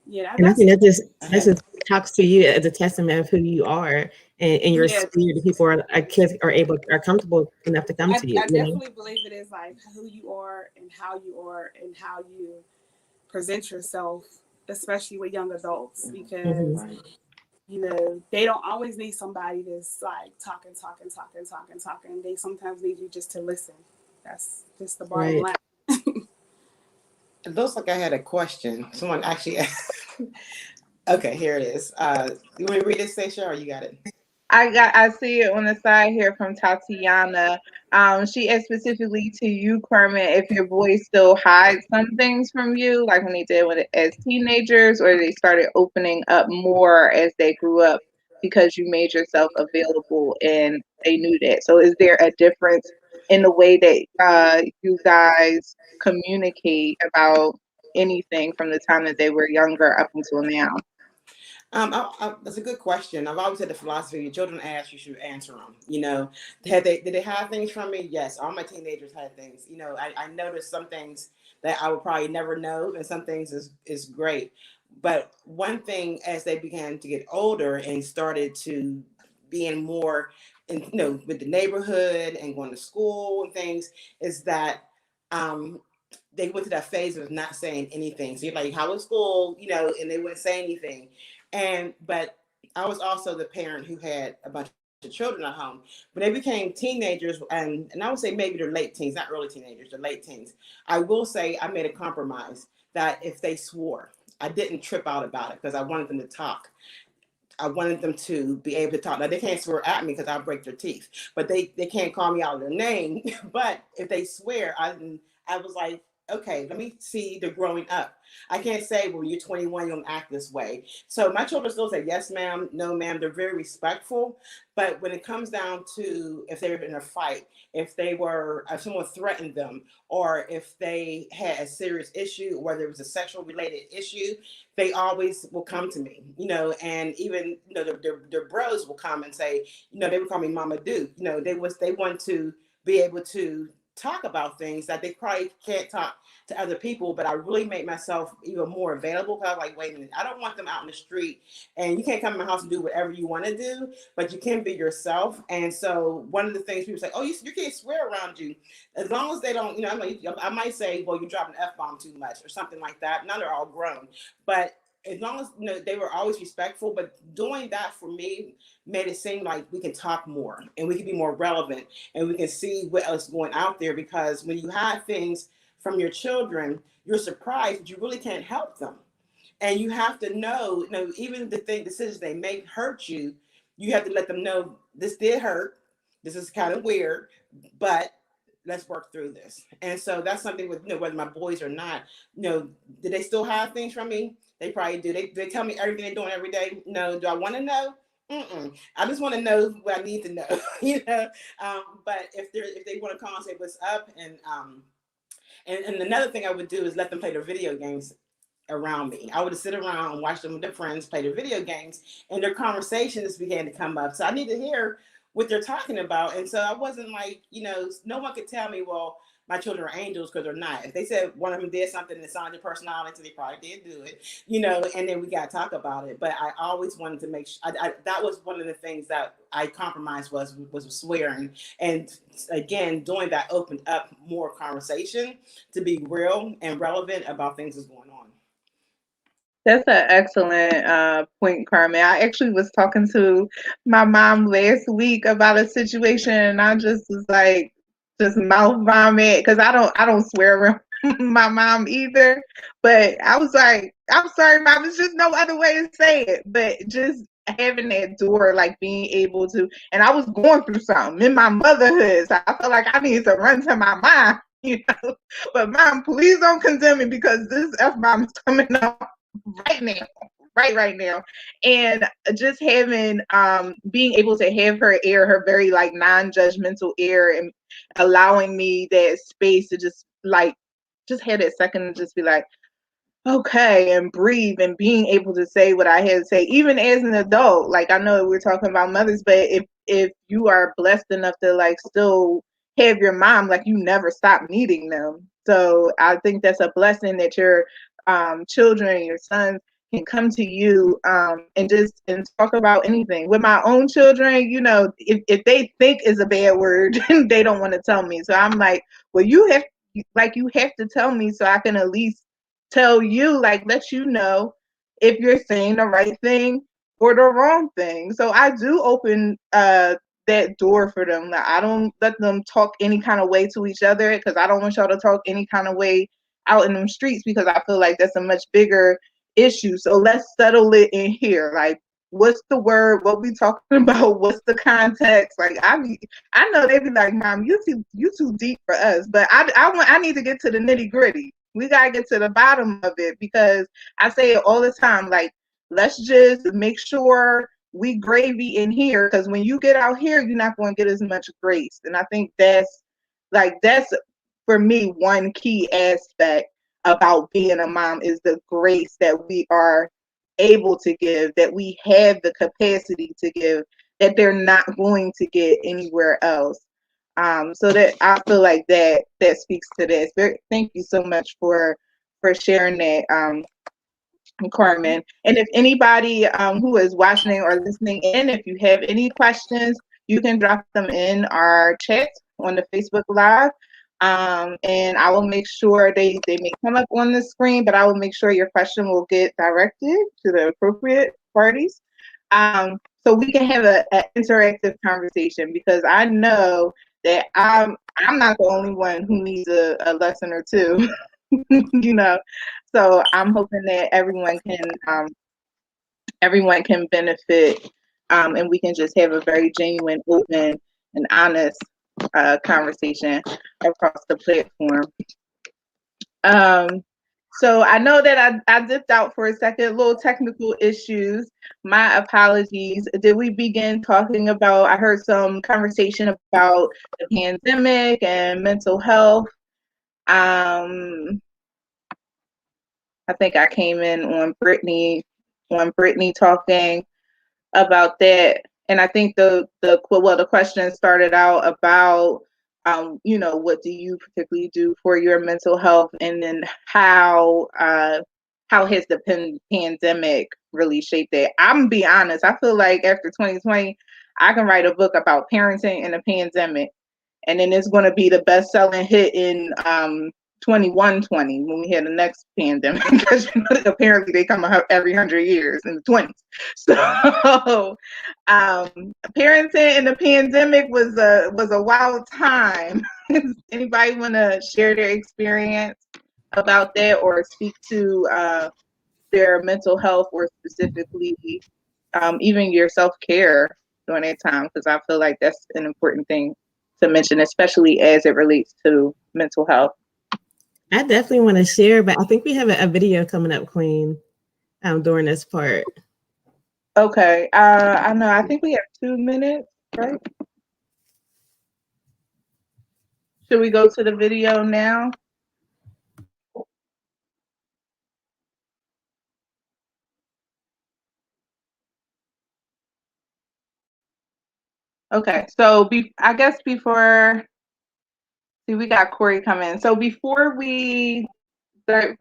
yeah, And I that's think that just talks to you as a testament of who you are, and your yeah. spirit. The people kids are comfortable enough to come I to you. definitely believe it is like who you are and how you are and how you present yourself, especially with young adults, because Mm-hmm. they don't always need somebody that's like talking. They sometimes need you just to listen. That's just the bottom Right. line. It looks like I had a question. Someone actually asked. Okay, here it is. You want to read it, Stacia, or you got it? I see it on the side here from Tatiana. She asked specifically to you, Kermit, if your boys still hide some things from you, like when they did as teenagers, or they started opening up more as they grew up because you made yourself available and they knew that. So is there a difference in the way that you guys communicate about anything from the time that they were younger up until now? That's a good question. I've always had the philosophy: your children ask, you should answer them. Did they hide things from me? Yes, all my teenagers had things. I noticed some things that I would probably never know, and some things is great. But one thing, as they began to get older and started to being more, with the neighborhood and going to school and things, is that they went to that phase of not saying anything. So you're like, how was school? And they wouldn't say anything. But I was also the parent who had a bunch of children at home. When they became teenagers, and I would say maybe they're late teens, not early teenagers, they're late teens. I will say I made a compromise that if they swore, I didn't trip out about it because I wanted them to talk. I wanted them to be able to talk. Now they can't swear at me because I'll break their teeth, but they can't call me out of their name. But if they swear, I was like, okay, let me see they're growing up. I can't say, well, you're 21, you don't act this way. So my children still say, yes, ma'am, no, ma'am. They're very respectful. But when it comes down to if they were in a fight, if someone threatened them, or if they had a serious issue, whether it was a sexual related issue, they always will come to me, and even, their bros will come and say, they would call me Mama Duke. They want to be able to talk about things that they probably can't talk to other people, but I really made myself even more available because I was like, wait a minute, I don't want them out in the street, and you can't come in my house and do whatever you want to do, but you can be yourself. And so one of the things people say, oh, you can't swear around you, as long as they don't, I might say, well, you're dropping an F-bomb too much or something like that. Now they're all grown, but as long as they were always respectful. But doing that for me made it seem like we can talk more and we can be more relevant and we can see what else is going out there, because when you hide things from your children, you're surprised, but you really can't help them. And you have to know, even the decisions they make hurt you. You have to let them know this did hurt. This is kind of weird, but let's work through this. And so that's something with, whether my boys or not, do they still have things from me? They probably do. They tell me everything they're doing every day. No. Do I want to know? Mm-mm. I just want to know what I need to know, But if they want to call and say what's up, and another thing I would do is let them play their video games around me. I would sit around and watch them with their friends play their video games, and their conversations began to come up. So I need to hear what they're talking about. And so I wasn't like, no one could tell me, well, my children are angels, because they're not. If they said one of them did something that sounded personality, they probably did do it, and then we got to talk about it. But I always wanted to make sure, that was one of the things that I compromised was swearing. And again, doing that opened up more conversation to be real and relevant about things that's going on. That's an excellent point, Carmen. I actually was talking to my mom last week about a situation, and I just was like, just mouth vomit, because I don't swear around my mom either. But I was like, I'm sorry, mom. There's just no other way to say it. But just having that door, like being able to, and I was going through something in my motherhood, so I felt like I needed to run to my mom. But mom, please don't condemn me, because this F-bomb is coming up right now, right now. And just having being able to have her air her very like non-judgmental air, and allowing me that space to just have that second and just be like, okay, and breathe, and being able to say what I had to say, even as an adult. Like, I know we're talking about mothers, but if you are blessed enough to like still have your mom, like, you never stop needing them. So I think that's a blessing that your children, your sons, can come to you and talk about anything. With my own children, if they think is a bad word, they don't want to tell me. So I'm like, well, you have to tell me, so I can at least tell you, like, let you know if you're saying the right thing or the wrong thing. So I do open that door for them. Like, I don't let them talk any kind of way to each other, because I don't want y'all to talk any kind of way out in them streets, because I feel like that's a much bigger issue. So let's settle it in here. Like, what's the word? What we talking about? What's the context? Like, I know they be like, Mom, you too deep for us, but I need to get to the nitty gritty. We gotta get to the bottom of it, because I say it all the time. Like, let's just make sure we gravy in here, because when you get out here, you're not going to get as much grace. And I think that's for me one key aspect about being a mom, is the grace that we are able to give, that we have the capacity to give, that they're not going to get anywhere else. So that I feel like that speaks to this. Thank you so much for sharing that, Carmen. And if anybody who is watching or listening in, if you have any questions, you can drop them in our chat on the Facebook Live. And I will make sure they may come up on the screen, but I will make sure your question will get directed to the appropriate parties. So we can have an interactive conversation, because I know that I'm not the only one who needs a lesson or two, So I'm hoping that everyone can benefit, and we can just have a very genuine, open, and honest conversation across the platform. So I know that I dipped out for a second, little technical issues. My apologies. Did we begin talking about, I heard some conversation about the pandemic and mental health. I think I came in on Brittany talking about that. And I think the question started out about what do you particularly do for your mental health, and then how has the pandemic really shaped that? I'm gonna be honest, I feel like after 2020, I can write a book about parenting in a pandemic, and then it's going to be the best-selling hit in 2120 when we had the next pandemic, because apparently they come out every 100 years in the 20s. So parenting in the pandemic was a wild time. Anybody want to share their experience about that, or speak to their mental health, or specifically even your self-care during that time? Because I feel like that's an important thing to mention, especially as it relates to mental health. I definitely want to share, but I think we have a video coming up, Queen, during this part. Okay. I know. I think we have 2 minutes, right? Should we go to the video now? Okay, so I guess before, see, we got Corey coming. So before we okay,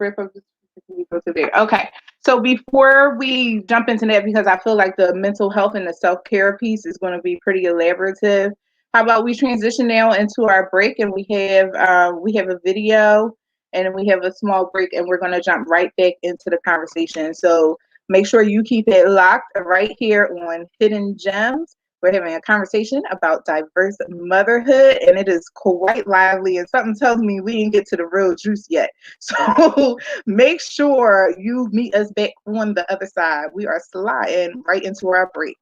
so before we jump into that, because I feel like the mental health and the self-care piece is going to be pretty elaborative, how about we transition now into our break, and we have a video, and we have a small break, and we're going to jump right back into the conversation. So make sure you keep it locked right here on Hidden Gems. We're having a conversation about diverse motherhood, and it is quite lively, and something tells me we didn't get to the real juice yet. So make sure you meet us back on the other side. We are sliding right into our break.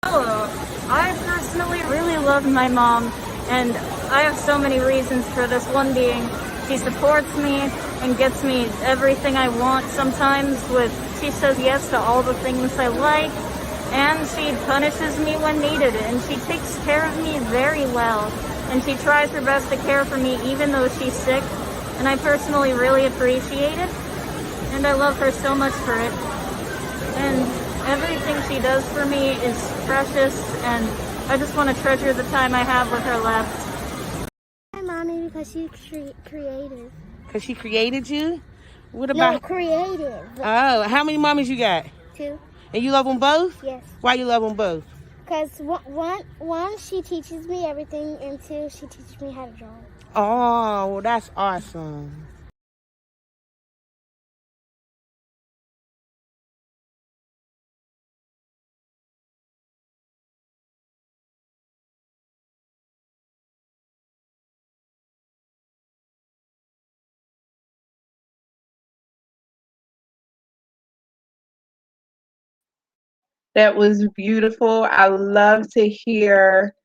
Hello. I personally really love my mom, and I have so many reasons for this. One being, she supports me and gets me everything I want. Sometimes she says yes to all the things I like, and she punishes me when needed, and she takes care of me very well, and she tries her best to care for me even though she's sick, and I personally really appreciate it, and I love her so much for it. And everything she does for me is precious, and I just want to treasure the time I have with her left. My mommy, because she's creative. Because she created you? What about? No, creative. Oh, how many mommies you got? 2. And you love them both? Yes. Why you love them both? Because one, she teaches me everything, and 2, she teaches me how to draw. Oh, well, that's awesome. That was beautiful. I love to hear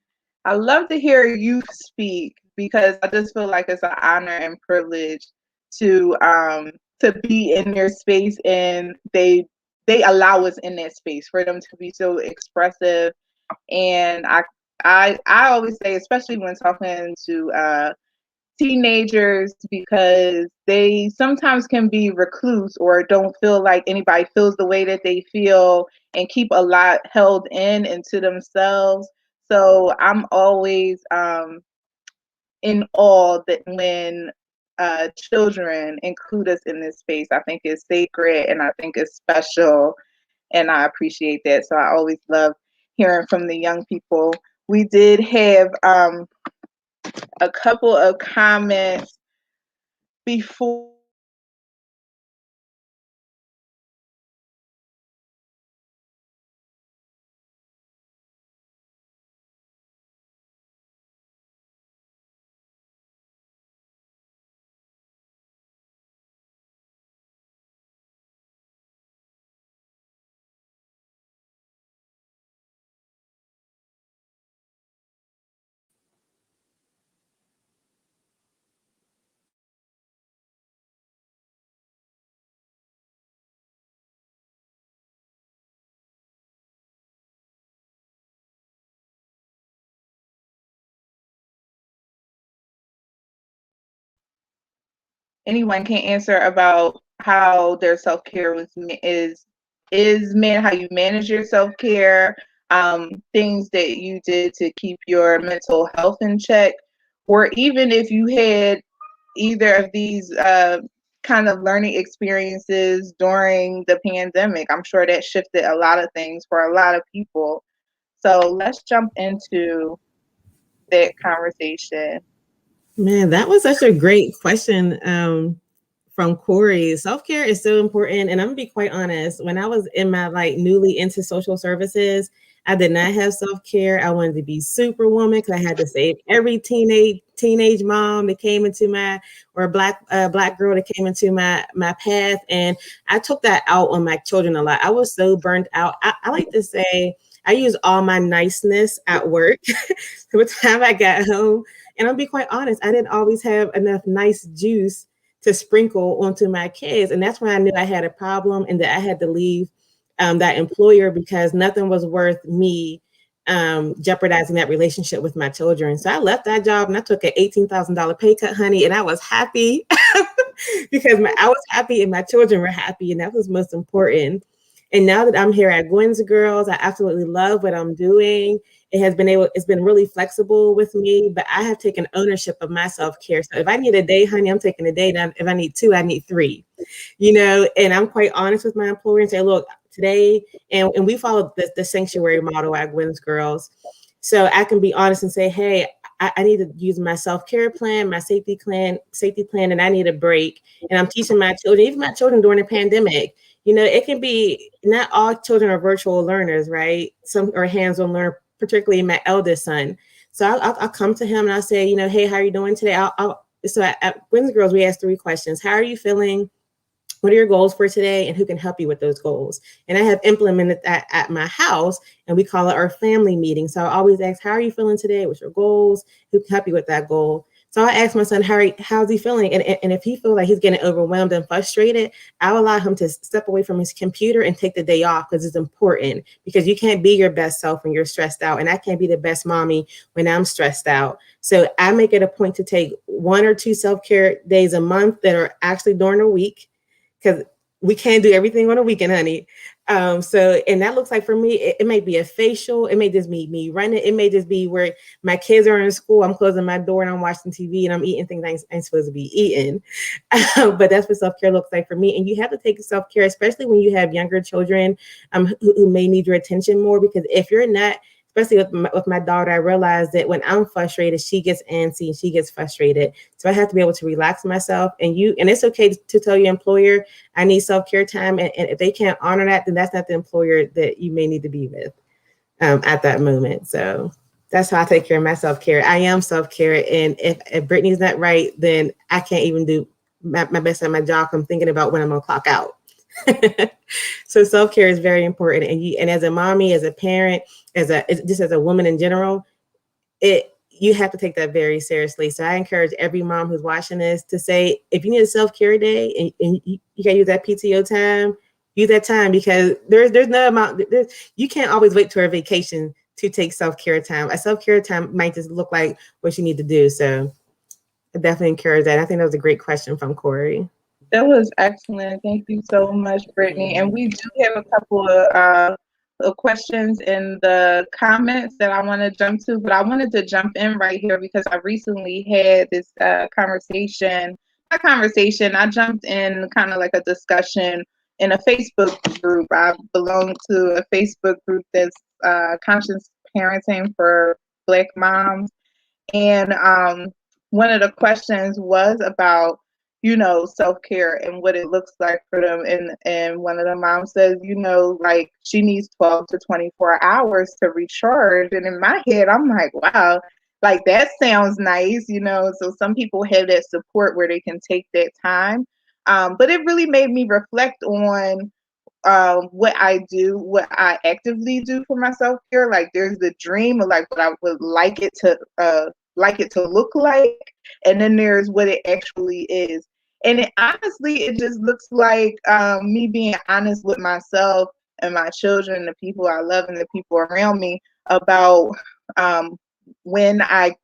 you speak, because I just feel like it's an honor and privilege to be in their space, and they allow us in that space for them to be so expressive. And I always say, especially when talking to teenagers, because they sometimes can be recluse or don't feel like anybody feels the way that they feel, and keep a lot held into themselves. So I'm always in awe that when children include us in this space. I think it's sacred, and I think it's special, and I appreciate that. So I always love hearing from the young people. We did have a couple of comments before. Anyone can answer about how their self-care is how you manage your self-care, things that you did to keep your mental health in check, or even if you had either of these kind of learning experiences during the pandemic. I'm sure that shifted a lot of things for a lot of people. So let's jump into that conversation. Man, that was such a great question from Corey. Self-care is so important. And I'm gonna be quite honest, when I was in my newly into social services, I did not have self-care. I wanted to be superwoman because I had to save every teenage mom that came into or black girl that came into my path. And I took that out on my children a lot. I was so burnt out. I like to say I used all my niceness at work. By the time I got home, and I'll be quite honest, I didn't always have enough nice juice to sprinkle onto my kids. And that's when I knew I had a problem and that I had to leave that employer, because nothing was worth me jeopardizing that relationship with my children. So I left that job and I took an $18,000 pay cut, honey, and I was happy. because I was happy and my children were happy, and that was most important. And now that I'm here at Gwen's Girls, I absolutely love what I'm doing. It's been really flexible with me, but I have taken ownership of my self-care. So if I need a day, honey, I'm taking a day. Now, if I need two, I need three, and I'm quite honest with my employer and say, look, today, and we follow the sanctuary model at Gwen's Girls. So I can be honest and say, hey, I need to use my self-care plan, my safety plan, and I need a break. And I'm teaching my children, even my children during the pandemic. It can be not all children are virtual learners, right? Some are hands-on learner, particularly my eldest son. So I'll come to him and I'll say, hey, how are you doing today? So at Gwen's Girls, we ask 3 questions. How are you feeling? What are your goals for today, and who can help you with those goals? And I have implemented that at my house, and we call it our family meeting. So I always ask, how are you feeling today? What's your goals? Who can help you with that goal? So I asked my son, how's he feeling? And if he feels like he's getting overwhelmed and frustrated, I'll allow him to step away from his computer and take the day off, because it's important, because you can't be your best self when you're stressed out. And I can't be the best mommy when I'm stressed out. So I make it a point to take 1 or 2 self-care days a month that are actually during the week, because we can't do everything on a weekend, honey. And that looks like, for me, it may be a facial. It may just be me running. It may just be where my kids are in school. I'm closing my door and I'm watching TV and I'm eating things I ain't supposed to be eating. But that's what self-care looks like for me. And you have to take self-care, especially when you have younger children who may need your attention more, because if you're not, especially with my daughter, I realize that when I'm frustrated, she gets antsy and she gets frustrated. So I have to be able to relax myself. And it's okay to tell your employer, I need self-care time. And if they can't honor that, then that's not the employer that you may need to be with at that moment. So that's how I take care of my self-care. I am self-care. And if Brittany's not right, then I can't even do my best at my job. I'm thinking about when I'm going to clock out. So self-care is very important. And as a mommy, as a parent, just as a woman in general, you have to take that very seriously. So I encourage every mom who's watching this to say, if you need a self-care day and you got to use that PTO time, use that time, because there's no amount. You can't always wait to a vacation to take self-care time. A self-care time might just look like what you need to do. So I definitely encourage that. I think that was a great question from Corey. That was excellent. Thank you so much, Brittany. And we do have a couple of questions in the comments that I want to jump to, but I wanted to jump in right here because I recently had this conversation. Not conversation, I jumped in kind of like a discussion in a Facebook group. I belong to a Facebook group that's conscious parenting for Black moms. And one of the questions was about, self-care and what it looks like for them. And one of the moms says, like she needs 12 to 24 hours to recharge. And in my head, I'm like, wow, like that sounds nice, So some people have that support where they can take that time. But it really made me reflect on what I do, what I actively do for my self-care. Like there's the dream of like what I would like it to look like, and then there's what it actually is. And honestly, it just looks like me being honest with myself and my children, the people I love and the people around me about when I,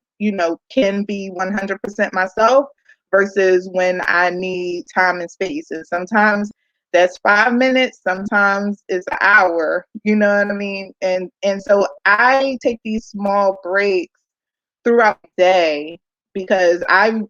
can be 100% myself versus when I need time and space. And sometimes that's 5 minutes, sometimes it's an hour, you know what I mean? And so I take these small breaks throughout the day because I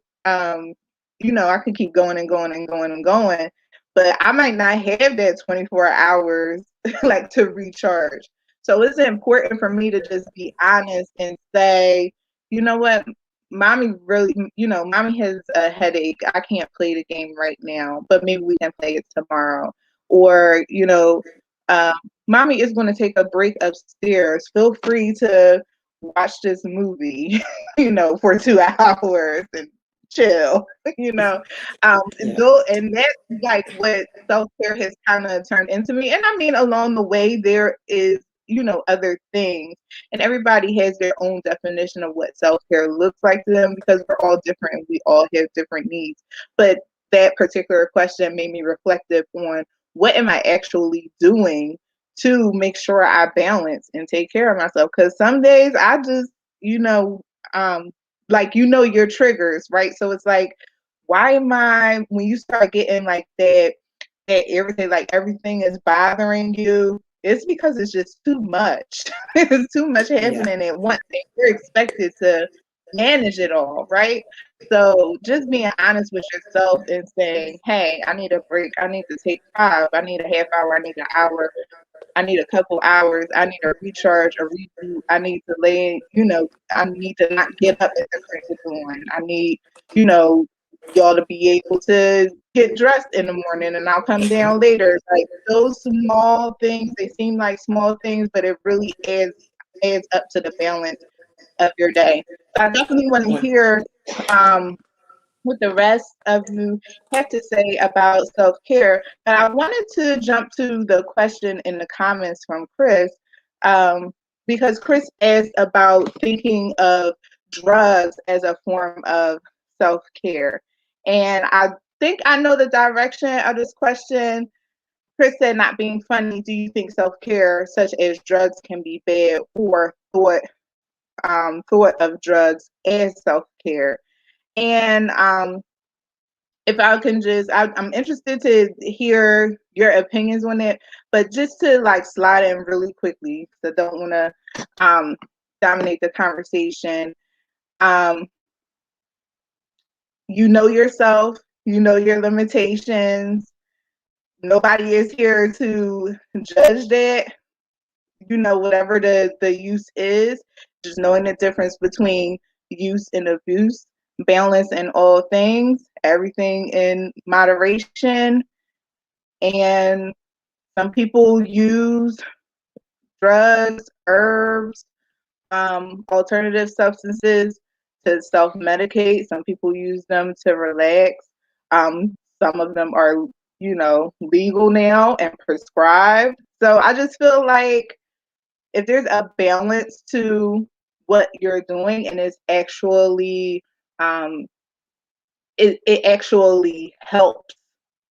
could keep going and going and going and going, but I might not have that 24 hours like to recharge. So it's important for me to just be honest and say, you know what, mommy really, mommy has a headache. I can't play the game right now, but maybe we can play it tomorrow. Or, mommy is going to take a break upstairs. Feel free to watch this movie, for 2 hours and chill, and that's like what self-care has kind of turned into me. And I mean, along the way, there is, other things, and everybody has their own definition of what self-care looks like to them because we're all different and we all have different needs. But that particular question made me reflective on what am I actually doing to make sure I balance and take care of myself. Because some days I just, like, your triggers, right? So it's like, why am I, when you start getting like that irritate, like everything is bothering you, it's because it's just too much. It's too much Yeah. happening at once. And you're expected to manage it all, right? So just being honest with yourself and saying, hey, I need a break. I need to take 5. I need a half hour. I need an hour. I need a couple hours. I need a recharge, a reboot. I need to I need to not get up at the crack of dawn. I need, you know, y'all to be able to get dressed in the morning and I'll come down later. It's like those small things, they seem like small things, but it really adds up to the balance of your day. So I definitely want to hear um, what the rest of you have to say about self-care. But I wanted to jump to the question in the comments from Chris, because Chris asked about thinking of drugs as a form of self-care. And I think I know the direction of this question. Chris said, not being funny, do you think self-care such as drugs can be bad, or thought of drugs as self-care? And if I can just, I'm interested to hear your opinions on it, but just to like slide in really quickly, because I don't want to dominate the conversation. Um, you know yourself, you know your limitations. Nobody is here to judge that. You know, whatever the use is, just knowing the difference between use and abuse, balance in all things, everything in moderation. And some people use drugs, herbs, alternative substances to self-medicate. Some people use them to relax. Some of them are, legal now and prescribed. So I just feel like if there's a balance to what you're doing and it's actually it actually helps,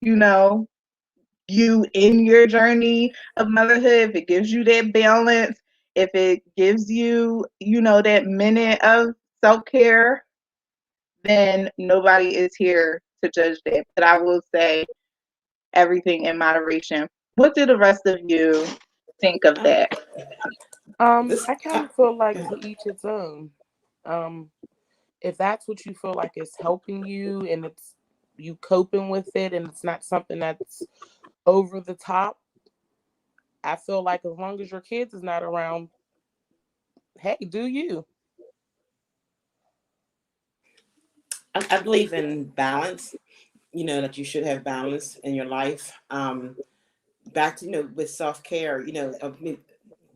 you know, you in your journey of motherhood, if it gives you that balance, if it gives you, that minute of self-care, then nobody is here to judge that. But I will say everything in moderation. What do the rest of you think of that? This I kind of feel like to each its own. Um, if that's what you feel like is helping you and it's you coping with it and it's not something that's over the top, I feel like as long as your kids is not around, hey, do you? I believe in balance. That you should have balance in your life. Back to with self care.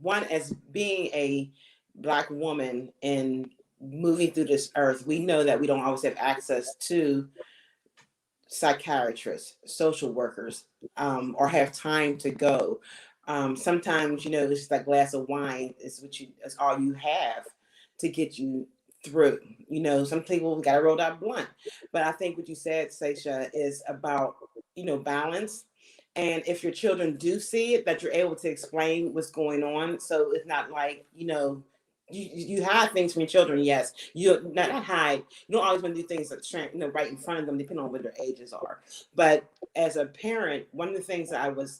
One, as being a Black woman and moving through this earth, we know that we don't always have access to psychiatrists, social workers, or have time to go. Sometimes, it's that glass of wine is all you have to get you through. Some people got to roll that blunt. But I think what you said, Seisha, is about, balance. And if your children do see it, that you're able to explain what's going on. So it's not like, you hide things from your children. Yes, you not hide. You don't always want to do things that right in front of them, depending on what their ages are. But as a parent, one of the things that I would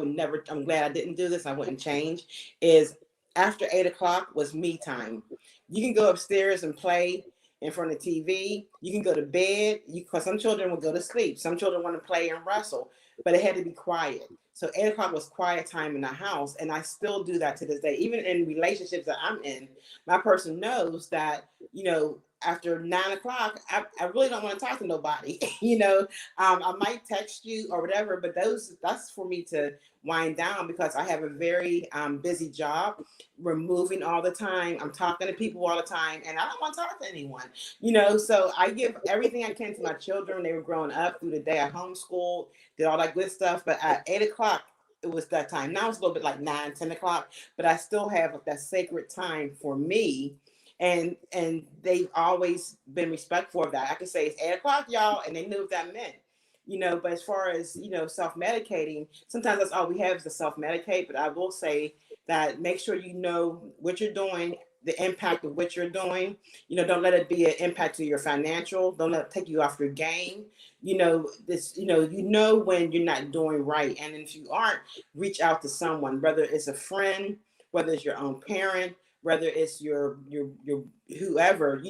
never. I'm glad I didn't do this. I wouldn't change. Is after 8 o'clock was me time. You can go upstairs and play in front of TV. You can go to bed. Because some children will go to sleep. Some children want to play and wrestle, but it had to be quiet. So 8 o'clock was quiet time in the house. And I still do that to this day. Even in relationships that I'm in, my person knows that, after 9 o'clock, I really don't want to talk to nobody. I might text you or whatever, but that's for me to wind down because I have a very busy job. We're moving all the time. I'm talking to people all the time, and I don't want to talk to anyone. So I give everything I can to my children when they were growing up through the day. I homeschooled, did all that good stuff. But at 8 o'clock, it was that time. Now it's a little bit like 9, 10 o'clock, but I still have that sacred time for me. And they've always been respectful of that. I could say it's 8 o'clock, y'all, and they knew what that meant. But as far as self-medicating, sometimes that's all we have is to self-medicate. But I will say that make sure you know what you're doing the impact of what you're doing. Don't let it be an impact to your financial. Don't let it take you off your game. This, when you're not doing right. And if you aren't, reach out to someone, whether it's a friend, whether it's your own parent, whether it's your whoever,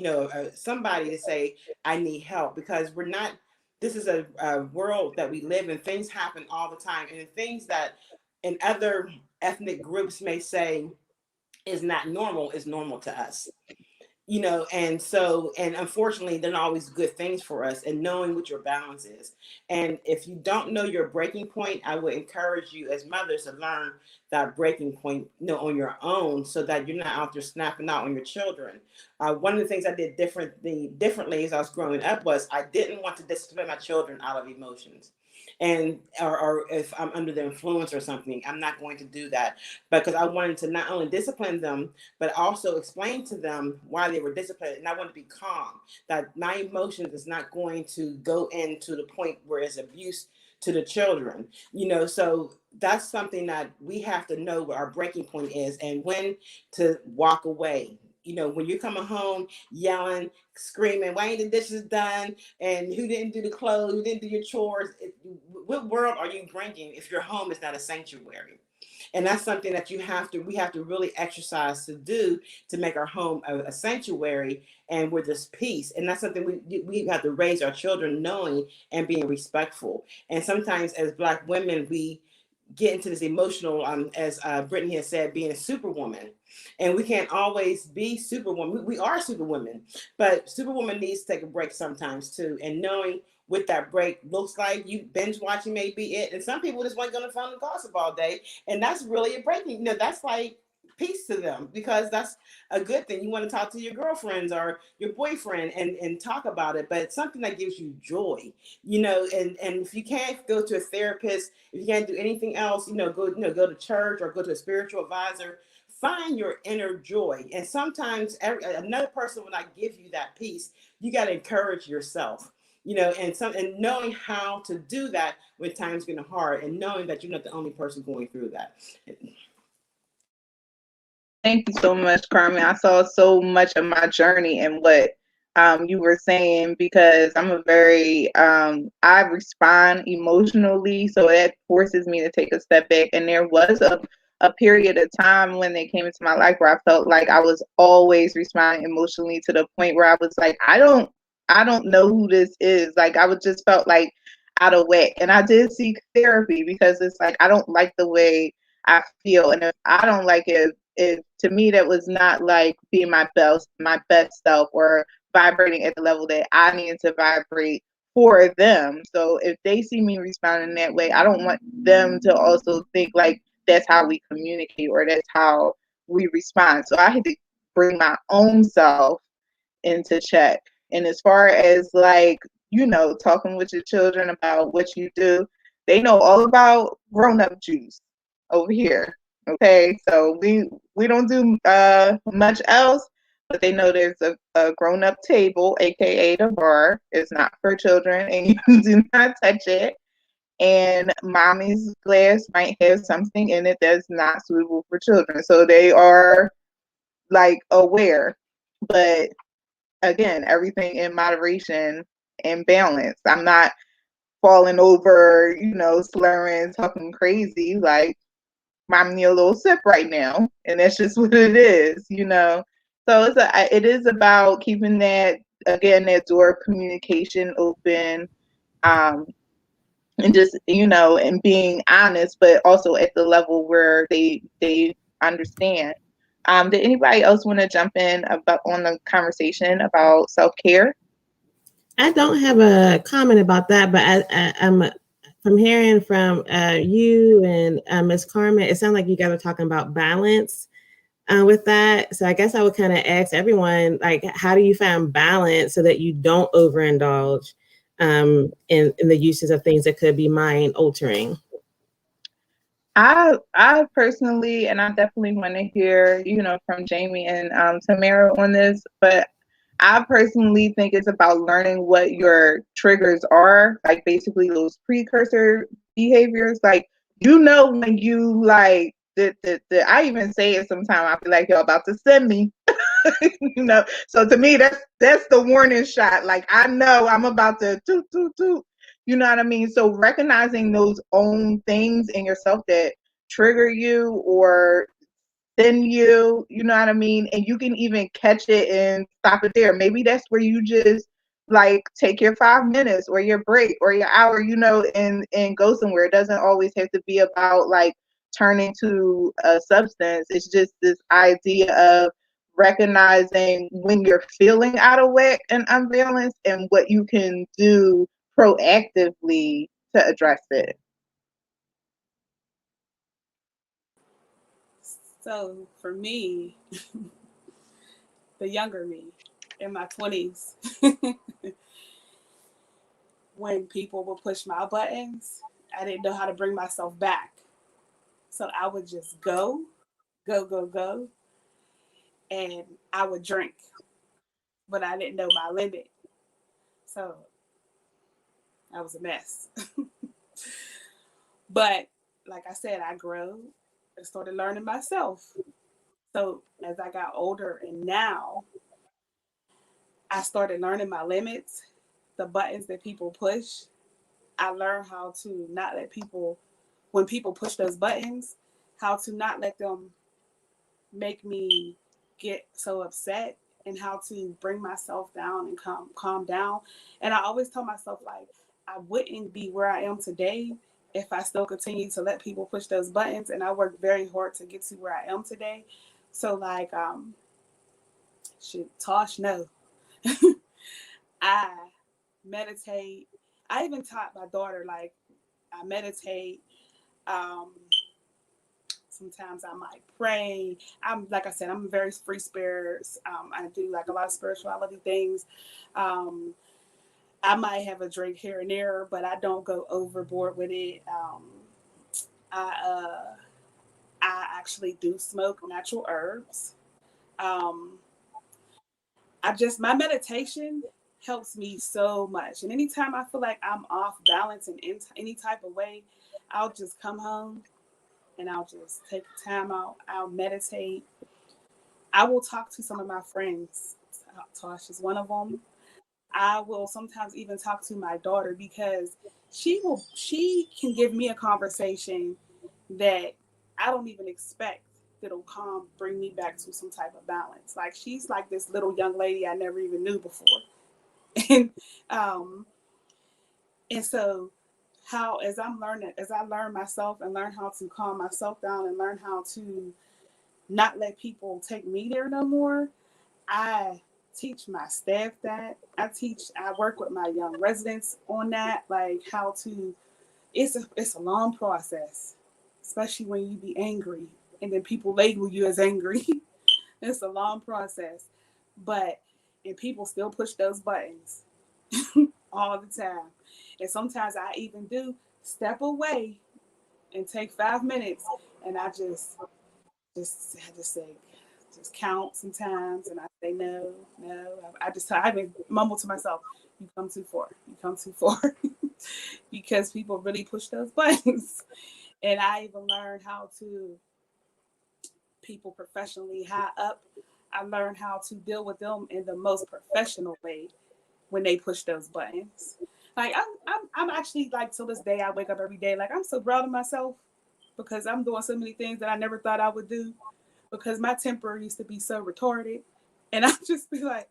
somebody to say, I need help, because we're not, this is a world that we live in. Things happen all the time. And things that in other ethnic groups may say is not normal is normal to us. And unfortunately they're not always good things for us, and knowing what your balance is. And if you don't know your breaking point, I would encourage you as mothers to learn that breaking point, on your own, so that you're not out there snapping out on your children. One of the things I did differently as I was growing up was I didn't want to discipline my children out of emotions. And or if I'm under the influence or something, I'm not going to do that, because I wanted to not only discipline them, but also explain to them why they were disciplined. And I want to be calm, that my emotions is not going to go into the point where it's abuse to the children. So that's something that we have to know what our breaking point is, and when to walk away. When you're coming home yelling, screaming, why ain't the dishes done? And who didn't do the clothes? Who didn't do your chores? What world are you bringing if your home is not a sanctuary? And that's something that we have to really exercise to do, to make our home a sanctuary and where there's peace. And that's something we have to raise our children knowing and being respectful. And sometimes as Black women, we get into this emotional, as Brittany has said, being a superwoman. And we can't always be superwoman. We are superwomen, but superwoman needs to take a break sometimes too. And knowing what that break looks like. You binge watching may be it. And some people just want to go on the phone and gossip all day. And that's really a breaking, that's like peace to them, because that's a good thing. You want to talk to your girlfriends or your boyfriend and talk about it, but it's something that gives you joy, and if you can't go to a therapist, if you can't do anything else, go to church or go to a spiritual advisor. Find your inner joy. And sometimes another person will not give you that peace. You got to encourage yourself, and knowing how to do that when times getting hard, and knowing that you're not the only person going through that. Thank you so much, Carmen. I saw so much of my journey in what you were saying, because I'm a very, I respond emotionally. So that forces me to take a step back. And there was a period of time when they came into my life where I felt like I was always responding emotionally, to the point where I was like, I don't know who this is. Like, I would just felt like out of whack. And I did seek therapy, because it's like, I don't like the way I feel. And if I don't like it, to me, that was not like being my best self, or vibrating at the level that I needed to vibrate for them. So if they see me responding that way, I don't want them to also think like that's how we communicate, or that's how we respond. So I had to bring my own self into check. And as far as like, talking with your children about what you do, they know all about grown-up juice over here. Okay, so we don't do much else, but they know there's a grown-up table, aka the bar. It's not for children, and you do not touch it. And mommy's glass might have something in it that's not suitable for children. So they are like aware, but again, everything in moderation and balance. I'm not falling over, slurring, talking crazy. Like, Mom need a little sip right now, and that's just what it is, So it is about keeping that door of communication open, and just and being honest, but also at the level where they understand. Did anybody else want to jump in on the conversation about self-care? I don't have a comment about that, but I'm from hearing from you and Ms. Carmen, it sounds like you guys are talking about balance with that. So I guess I would kind of ask everyone, like, how do you find balance so that you don't overindulge in the uses of things that could be mind altering? I personally, and I definitely want to hear, from Jamie and Tamara on this, but I personally think it's about learning what your triggers are, like basically those precursor behaviors. Like, when you like I even say it sometimes. I feel like y'all about to send me. So to me, that's the warning shot. Like, I know I'm about to toot toot toot. You know what I mean? So recognizing those own things in yourself that trigger you or than you know what I mean? And you can even catch it and stop it there. Maybe that's where you just like take your 5 minutes or your break or your hour, and go somewhere. It doesn't always have to be about like turning to a substance. It's just this idea of recognizing when you're feeling out of whack and unbalanced and what you can do proactively to address it. So for me, the younger me in my 20s, when people would push my buttons, I didn't know how to bring myself back. So I would just go, go, go, go, and I would drink, but I didn't know my limit. So I was a mess. But like I said, I grew and started learning myself. So as I got older and now I started learning my limits, the buttons that people push, I learned how to not let people, when people push those buttons, how to not let them make me get so upset and how to bring myself down and calm down. And I always tell myself like I wouldn't be where I am today if I still continue to let people push those buttons. And I worked very hard to get to where I am today. So like shit, Tosh, no. I meditate. I even taught my daughter like I meditate. Um, Sometimes I might pray. I'm like I said, I'm a very free spirit. I do like a lot of spirituality things. Um, I might have a drink here and there, but I don't go overboard with it. I I actually do smoke natural herbs. Um, I just my meditation helps me so much. And anytime I feel like I'm off balance in any type of way, I'll just come home and I'll just take time out. I'll meditate. I will talk to some of my friends. Tosh is one of them. I will sometimes even talk to my daughter because she can give me a conversation that I don't even expect that'll bring me back to some type of balance. Like she's like this little young lady I never even knew before. And um and so how as I learn myself and learn how to calm myself down and learn how to not let people take me there no more, I teach my staff that. I work with my young residents on that, like how to it's a long process, especially when you be angry and then people label you as angry. It's a long process. But and people still push those buttons all the time. And sometimes I even do step away and take 5 minutes and I just had to say, just count sometimes, and I say no, no. I even mumble to myself, "You come too far. You come too far," because people really push those buttons. And I even learned how to people professionally high up. I learned how to deal with them in the most professional way when they push those buttons. Like I'm actually like till this day I wake up every day like I'm so proud of myself because I'm doing so many things that I never thought I would do because my temper used to be so retarded. And I just be like,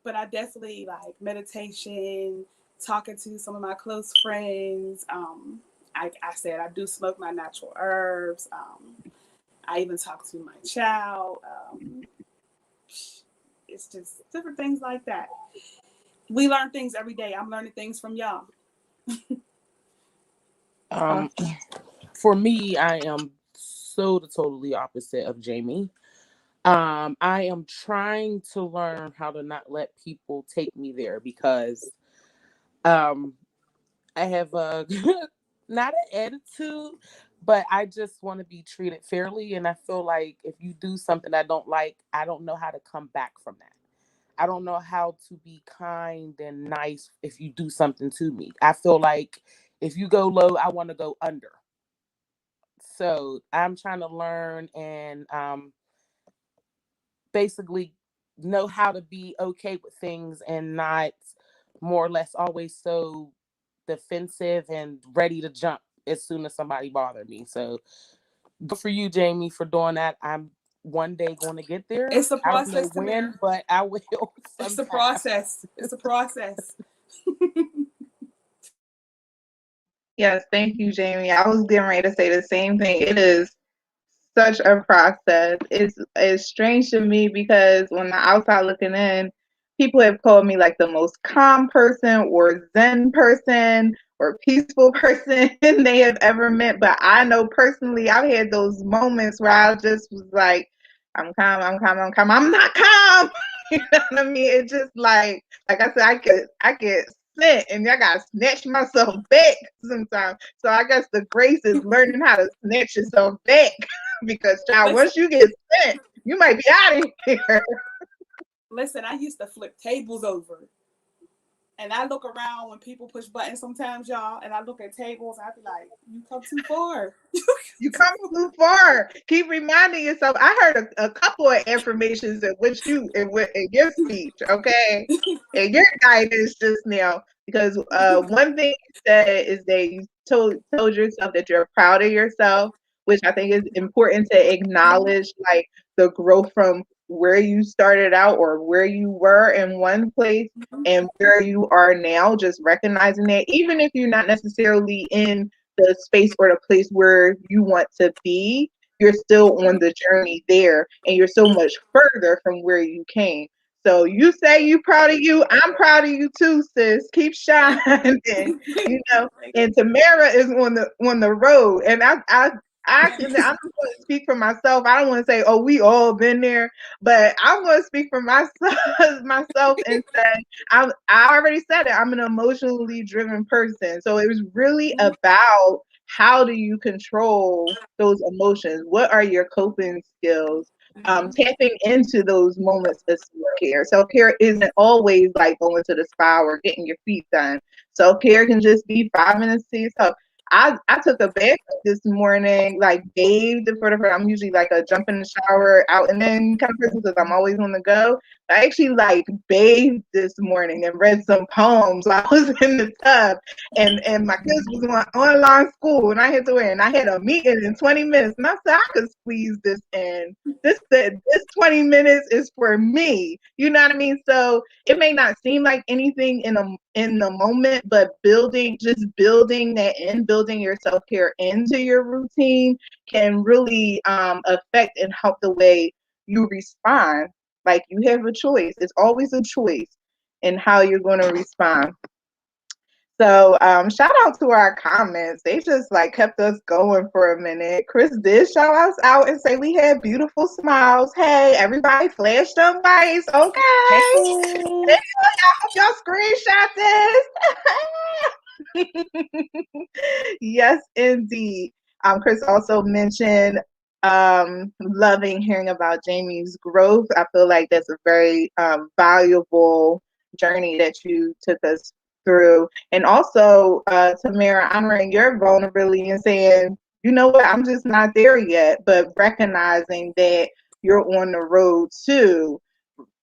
but I definitely like meditation, talking to some of my close friends. I said I do smoke my natural herbs. I even talk to my child. It's just different things like that. We learn things every day. I'm learning things from y'all. Um, for me, I am so the totally opposite of Jamie. I am trying to learn how to not let people take me there because um, I have a not an attitude, but I just want to be treated fairly. And I feel like if you do something I don't like, I don't know how to come back from that. I don't know how to be kind and nice if you do something to me. I feel like if you go low, I want to go under. So I'm trying to learn and basically know how to be okay with things and not more or less always so defensive and ready to jump as soon as somebody bothered me. So good for you, Jamie, for doing that. I'm one day going to get there. It's a I don't process, know when, Tamara. but I will It's a sometime. process. It's a process. Yes, thank you, Jamie. I was getting ready to say the same thing. It is such a process. It's strange to me because when the outside looking in, people have called me like the most calm person or zen person or peaceful person they have ever met. But I know personally I've had those moments where I just was like, I'm calm, I'm calm, I'm calm. I'm not calm. You know what I mean? It's just like I said, I get sent and I gotta snatch myself back sometimes. So I guess the grace is learning how to snatch yourself back. Because child, Listen, once you get sent, you might be out of here. listen, I used to flip tables over. And I look around when people push buttons sometimes, y'all, and I look at tables, I be like, you come too far. You come too far. Keep reminding yourself. I heard a couple of affirmations in which in your speech, okay, and your guidance just now. Because one thing you said is that you told yourself that you're proud of yourself, which I think is important to acknowledge, like the growth from where you started out or where you were in one place and where you are now. Just recognizing that, even if you're not necessarily in the space or the place where you want to be, you're still on the journey there and you're so much further from where you came. So you say you proud of you, I'm proud of you too, sis. Keep shining, you know. And Tamara is on the road, and I'm just going to speak for myself. I don't want to say, oh, we all been there, but I'm going to speak for myself, myself and say, I already said it. I'm an emotionally driven person. So it was really about how do you control those emotions? What are your coping skills? Tapping into those moments of self-care. Self-care isn't always like going to the spa or getting your feet done. Self-care can just be 5 minutes to yourself. I took a bath this morning, like bathed for the first. I'm usually like a jump in the shower out and then kind of person because I'm always on the go. I actually like bathed this morning and read some poems while I was in the tub, and my kids was on online school and I had to wear and I had a meeting in 20 minutes and I said I could squeeze this in. This 20 minutes is for me. You know what I mean? So it may not seem like anything in the moment, but building that in, building your self-care into your routine can really affect and help the way you respond. Like you have a choice. It's always a choice in how you're going to respond. So shout out to our comments. They just like kept us going for a minute. Chris did shout us out and say we had beautiful smiles. Hey, everybody flash them lights. Okay. Hey. Hey, I hope y'all screenshot this. Yes, indeed. Chris also mentioned loving hearing about Jamie's growth. I feel like that's a very valuable journey that you took us through. And also, Tamara, honoring your vulnerability and saying, you know what, I'm just not there yet, but recognizing that you're on the road too,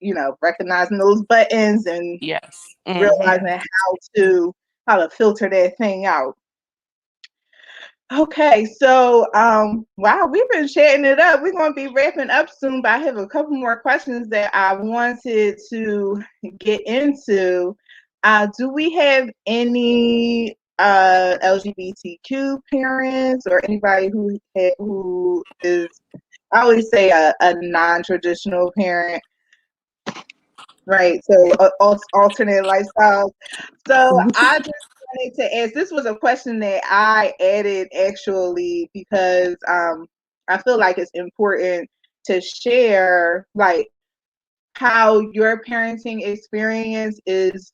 you know, recognizing those buttons and Yes. realizing how to filter that thing out. Okay, so wow, we've been chatting it up. We're gonna be wrapping up soon, but I have a couple more questions that I wanted to get into. Do we have any LGBTQ parents or anybody who is, I always say a non-traditional parent, right? So alternate lifestyles. So I just wanted to ask, this was a question that I added actually because I feel like it's important to share like how your parenting experience is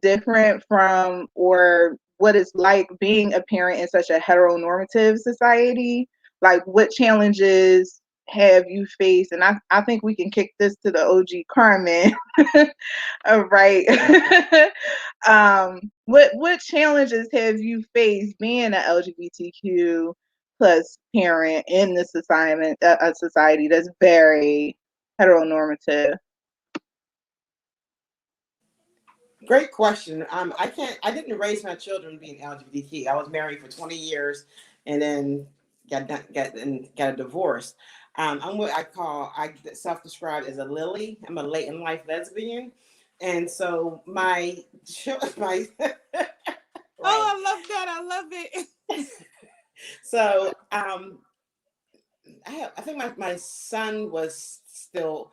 different from or what it's like being a parent in such a heteronormative society. Like what challenges have you faced? And I think we can kick this to the OG Carmen. Right. What challenges have you faced being an LGBTQ plus parent in this society, a society that's very heteronormative? Great question. I didn't raise my children being LGBTQ. I was married for 20 years, and then got a divorce. I'm what I self-describe as a lily. I'm a late in life lesbian, and so my Oh, right. I love that. I love it. So I think my son was still,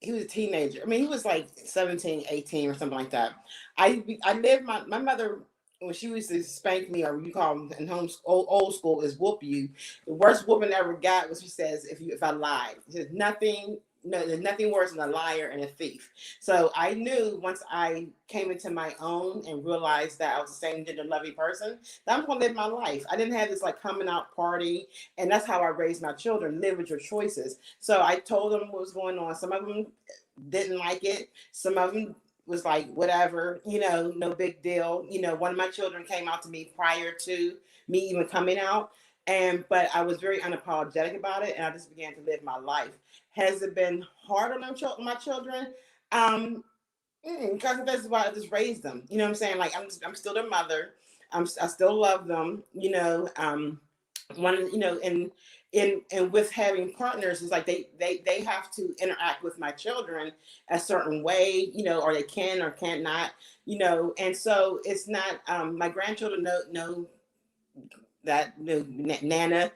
he was a teenager. I mean, he was like 17, 18 or something like that. I lived my mother, when she used to spank me, or you call them in old school is whoop you. The worst whooping I ever got was, she says, if I lied. She says nothing. No, there's nothing worse than a liar and a thief. So I knew once I came into my own and realized that I was a same gender loving person, that I'm gonna live my life. I didn't have this like coming out party, and that's how I raised my children. Live with your choices. So I told them what was going on. Some of them didn't like it. Some of them was like, whatever, no big deal. One of my children came out to me prior to me even coming out. But I was very unapologetic about it, and I just began to live my life. Has it been hard on my children? Because that's why I just raised them. You know what I'm saying? Like I'm still their mother. I still love them. One, and with having partners, is like they have to interact with my children a certain way, or they can or can't not, and so it's not, my grandchildren know that Nana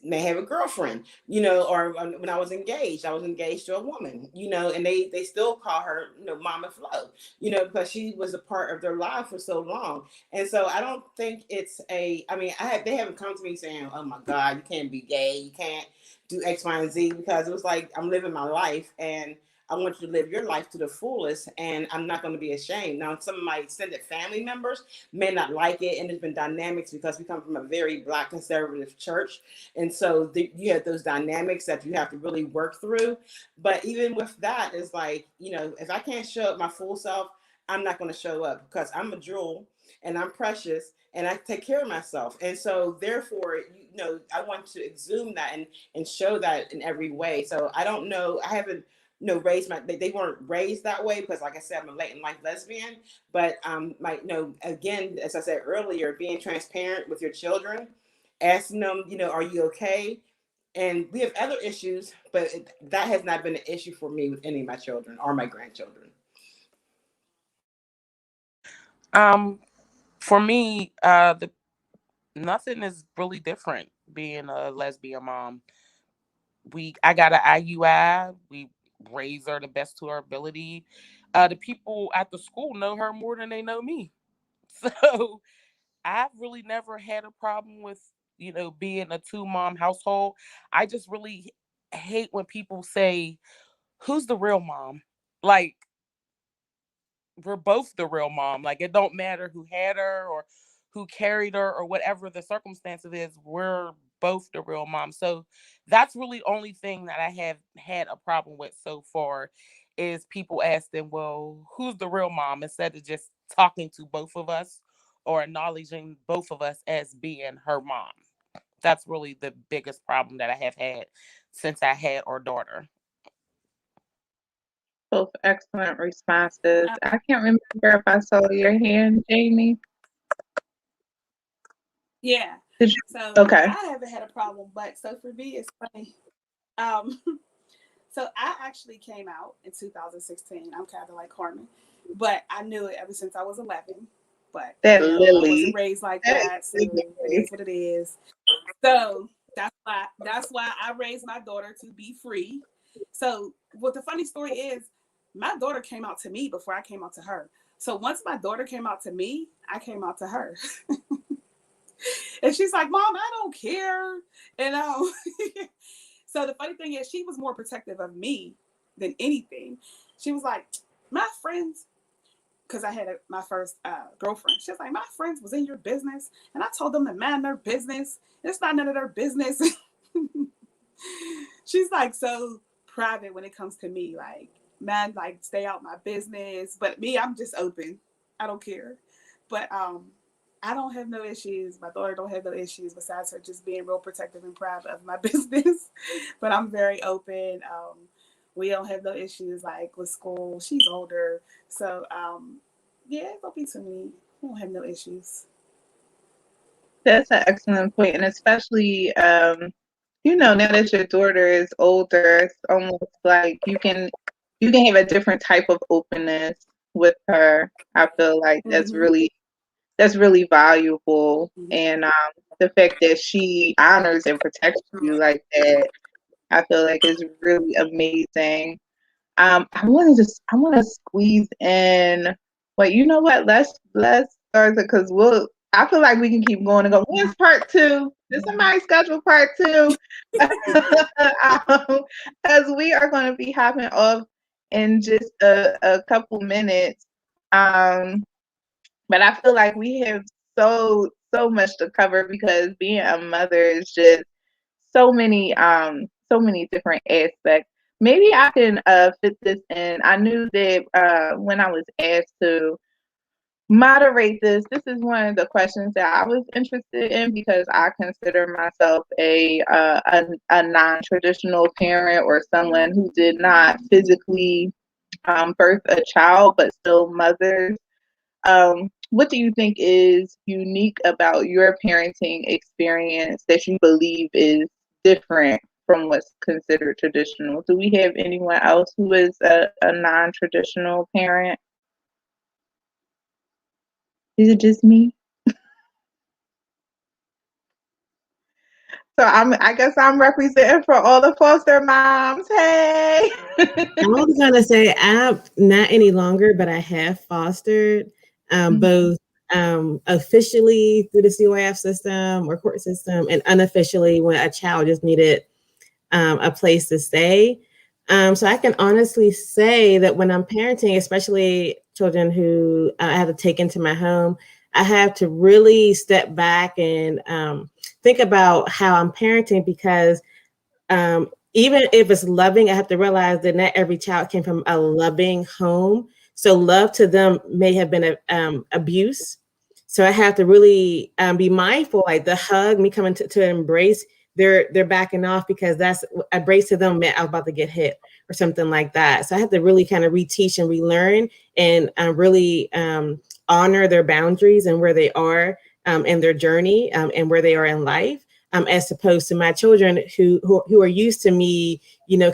may have a girlfriend, or when I was engaged to a woman, and they still call her, Mama Flo, because she was a part of their life for so long. And so I don't think it's they haven't come to me saying, oh my God, you can't be gay, you can't do X, Y, and Z, because it was like, I'm living my life, and I want you to live your life to the fullest, and I'm not going to be ashamed. Now, some of my extended family members may not like it, and there's been dynamics because we come from a very Black conservative church, and so you have those dynamics that you have to really work through. But even with that, it's like, if I can't show up my full self, I'm not going to show up, because I'm a jewel and I'm precious and I take care of myself. And so therefore, I want to exhume that and show that in every way. So I don't know. I haven't raised they weren't raised that way, because like I said, I'm a late in life lesbian. But again, as I said earlier, being transparent with your children, asking them, are you okay? And we have other issues, but that has not been an issue for me with any of my children or my grandchildren. For me, the nothing is really different being a lesbian mom. I got an IUI. We raise her the best to our ability. The people at the school know her more than they know me. So I've really never had a problem with, being a two mom household. I just really hate when people say, who's the real mom? Like, we're both the real mom. Like, it don't matter who had her or who carried her or whatever the circumstances is. We're both the real mom. So that's really only thing that I have had a problem with so far, is people asking, well, who's the real mom, instead of just talking to both of us or acknowledging both of us as being her mom. That's really the biggest problem that I have had since I had our daughter. Both excellent responses. I can't remember if I saw your hand, Jamie. Yeah. Did you? So Okay. I haven't had a problem, but so for me, it's funny. Um, so I actually came out in 2016. I'm kind of like Carmen, but I knew it ever since I was 11. But That I Lily. wasn't raised like that, so it is what it is. So that's why I raised my daughter to be free. So what the funny story is, my daughter came out to me before I came out to her. So once my daughter came out to me, I came out to her. And she's like, Mom, I don't care. And so the funny thing is, she was more protective of me than anything. She was like, my friends, because I had my first girlfriend. She was like, my friends was in your business, and I told them to mind their business. It's not none of their business. She's like so private when it comes to me. Like, man, like stay out my business. But me, I'm just open. I don't care. But I don't have no issues. My daughter don't have no issues besides her just being real protective and proud of my business. But I'm very open. We don't have no issues like with school. She's older, so yeah, it don't be too many. We don't have no issues. That's an excellent point, and especially now that your daughter is older, it's almost like you can have a different type of openness with her. I feel like Mm-hmm. that's really valuable, Mm-hmm. and the fact that she honors and protects you like that, I feel like is really amazing. I want to squeeze in. Wait, you know what? Let's start it because I feel like we can keep going and go. When's part two? Did somebody schedule part two? Because we are going to be hopping off in just a couple minutes. Um, but I feel like we have so much to cover because being a mother is just so many different aspects. Maybe I can fit this in. I knew that when I was asked to moderate this is one of the questions that I was interested in because I consider myself a non-traditional parent or someone who did not physically birth a child but still mothers. What do you think is unique about your parenting experience that you believe is different from what's considered traditional? Do we have anyone else who is a non-traditional parent? Is it just me? So I guess I'm representing for all the foster moms. Hey. I was gonna say I'm not any longer, but I have fostered both officially through the CYF system or court system, and unofficially when a child just needed a place to stay. So I can honestly say that when I'm parenting, especially children who I have to take into my home, I have to really step back and think about how I'm parenting because even if it's loving, I have to realize that not every child came from a loving home. So love to them may have been abuse. So I have to really be mindful, like the hug, me coming to embrace, they're backing off because that's embrace to them meant I was about to get hit or something like that. So I have to really kind of reteach and relearn and really honor their boundaries and where they are in their journey and where they are in life as opposed to my children who are used to me,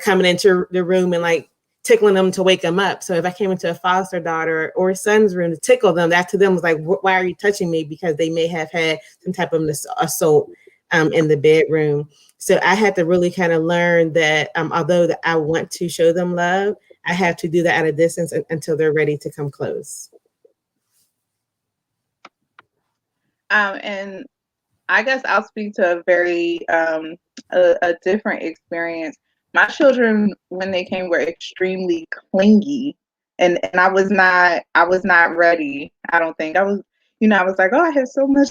coming into the room and like tickling them to wake them up. So if I came into a foster daughter or son's room to tickle them, that to them was like, why are you touching me? Because they may have had some type of assault in the bedroom. So I had to really kind of learn that although that I want to show them love, I have to do that at a distance until they're ready to come close. And I guess I'll speak to a very a different experience. My children, when they came, were extremely clingy, and I was not ready. I don't think I was. I was like, oh, I have so much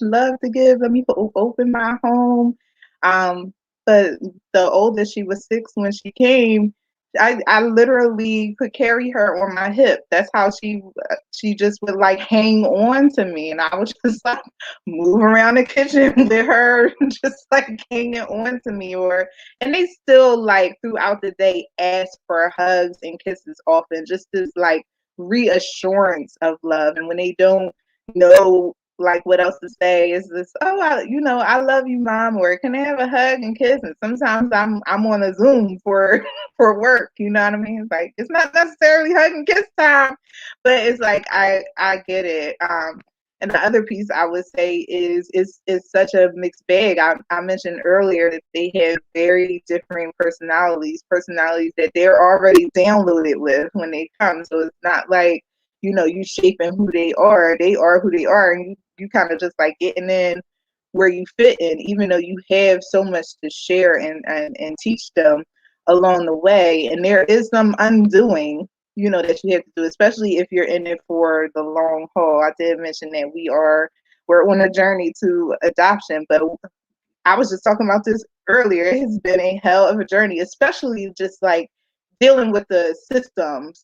love to give. Let me open my home. But the oldest, she was 6 when she came. I literally could carry her on my hip. That's how she just would like hang on to me, and I was just like move around the kitchen with her, just like hanging on to me. And they still like throughout the day ask for hugs and kisses often, just this like reassurance of love. And when they don't know like what else to say, is this, oh, I love you, mom, or can I have a hug and kiss? And sometimes I'm on a Zoom for for work, you know what I mean? It's like it's not necessarily hug and kiss time, but it's like I get it. And the other piece I would say is such a mixed bag. I mentioned earlier that they have very different personalities that they're already downloaded with when they come. So it's not like, you shaping who they are. They are who they are, and you kind of just like getting in where you fit in, even though you have so much to share and teach them along the way. And there is some undoing that you have to do, especially if you're in it for the long haul. I did mention that we're on a journey to adoption, but I was just talking about this earlier. It has been a hell of a journey, especially just like dealing with the systems,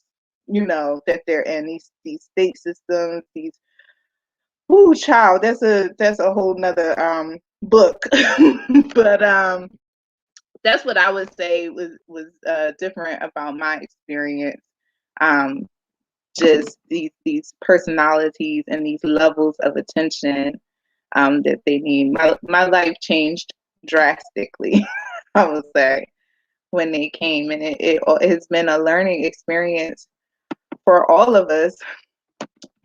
that they're in, these state systems, these Ooh, child, that's a whole nother book. But that's what I would say was different about my experience. Um, just these personalities and these levels of attention that they need. My life changed drastically, I would say, when they came, and it has been a learning experience for all of us.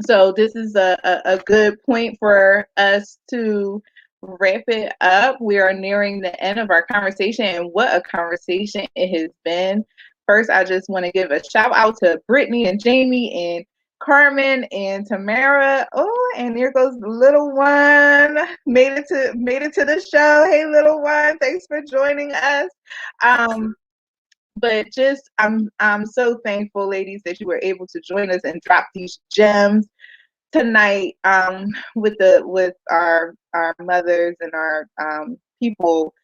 So this is a good point for us to wrap it up. We are nearing the end of our conversation, and what a conversation it has been. First, I just want to give a shout out to Brittany and Jamie and Carmen and Tamara. Oh, and here goes the little one. Made it to the show. Hey, little one, thanks for joining us. But just I'm so thankful, ladies, that you were able to join us and drop these gems tonight, with our mothers and our people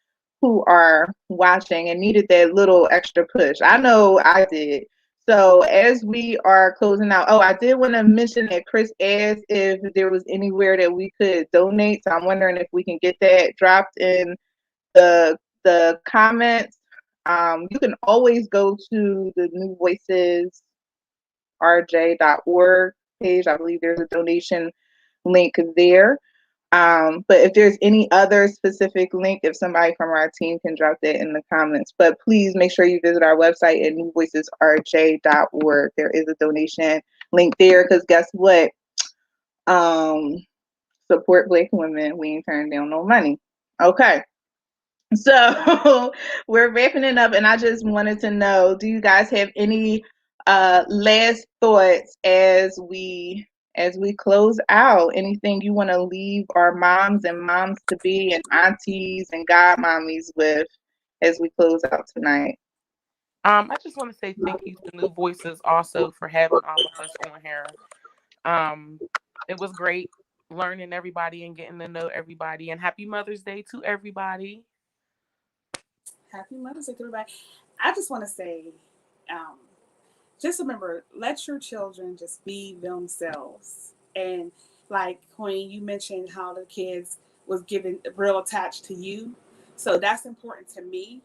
who are watching and needed that little extra push. I know I did. So as we are closing out, oh, I did want to mention that Chris asked if there was anywhere that we could donate. So I'm wondering if we can get that dropped in the comments. You can always go to the New Voices rj.org page. I believe there's a donation link there. But if there's any other specific link, if somebody from our team can drop that in the comments. But please make sure you visit our website at newvoicesrj.org. There is a donation link there, because guess what? Support Black women. We ain't turning down no money. Okay. So we're wrapping it up, and I just wanted to know, do you guys have any last thoughts as we close out? Anything you want to leave our moms and moms to be and aunties and godmommies with as we close out tonight? I just want to say thank you to New Voices also for having all of us on here. It was great learning everybody and getting to know everybody, and happy Mother's Day to everybody. Happy Mother's Day to everybody. I just want to say, just remember, let your children just be themselves. And like Queen, you mentioned how the kids was given real attached to you. So that's important to me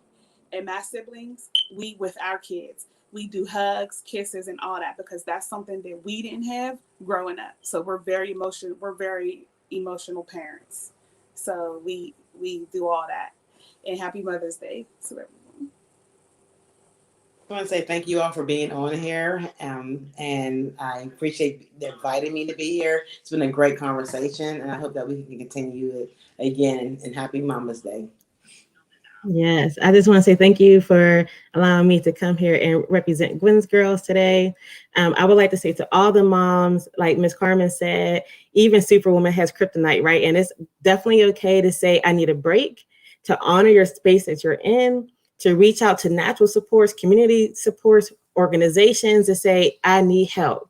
and my siblings. We, with our kids, we do hugs, kisses, and all that, because that's something that we didn't have growing up. So we're very emotional parents. So we do all that. And happy Mother's Day to everyone. I want to say thank you all for being on here, and I appreciate inviting me to be here. It's been a great conversation, and I hope that we can continue it again. And happy Mama's Day. Yes, I just want to say thank you for allowing me to come here and represent Gwen's Girls today. I would like to say to all the moms, like Miss Carmen said, even Superwoman has kryptonite, right? And it's definitely okay to say, I need a break, to honor your space that you're in, to reach out to natural supports, community supports, organizations, to say, I need help.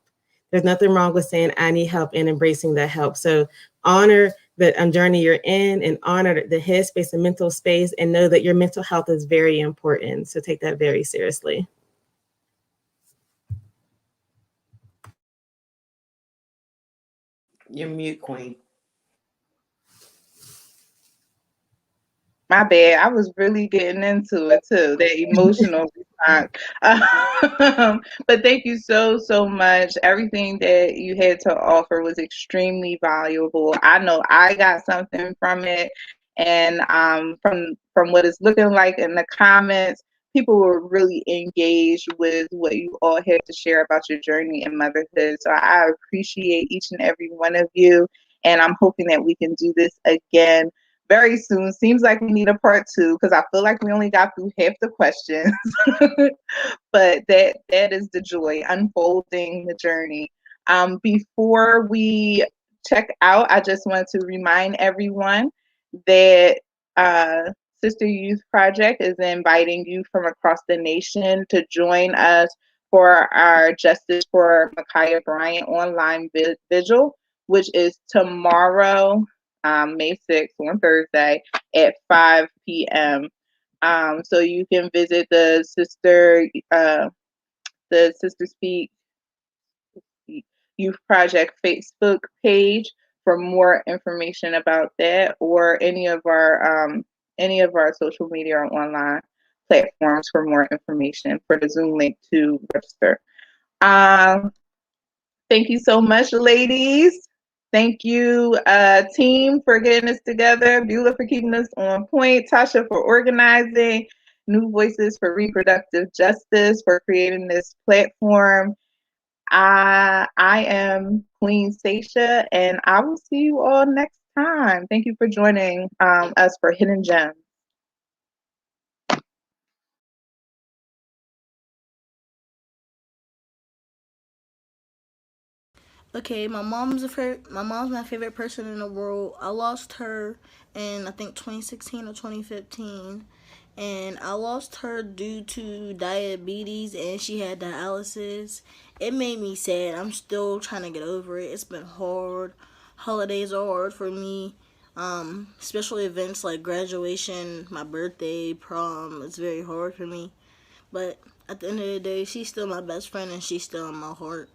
There's nothing wrong with saying, I need help, and embracing that help. So honor the journey you're in, and honor the headspace and mental space, and know that your mental health is very important. So take that very seriously. You're mute, Queen. My bad. I was really getting into it too, that emotional response. But thank you so much. Everything that you had to offer was extremely valuable. I know I got something from it, and from what it's looking like in the comments, people were really engaged with what you all had to share about your journey in motherhood. So I appreciate each and every one of you, and I'm hoping that we can do this again very soon. Seems like we need a part two, because I feel like we only got through half the questions. But that is the joy, unfolding the journey. Before we check out, I just want to remind everyone that Sister Youth Project is inviting you from across the nation to join us for our Justice for Ma'Khia Bryant online vigil, which is tomorrow, May 6th, on Thursday at 5 p.m. So you can visit the SistahSpeak Youth Project Facebook page for more information about that, or any of our social media or online platforms for more information for the Zoom link to register. Thank you so much, ladies. Thank you, team, for getting us together. Beulah for keeping us on point. Tasha for organizing. New Voices for Reproductive Justice for creating this platform. I am Queen Stacia, and I will see you all next time. Thank you for joining us for Hidden Gems. Okay, my mom's my favorite person in the world. I lost her in I think 2016 or 2015, and I lost her due to diabetes, and she had dialysis. It made me sad. I'm still trying to get over it. It's been hard. Holidays are hard for me. Special events like graduation, my birthday, prom. It's very hard for me. But at the end of the day, she's still my best friend, and she's still in my heart.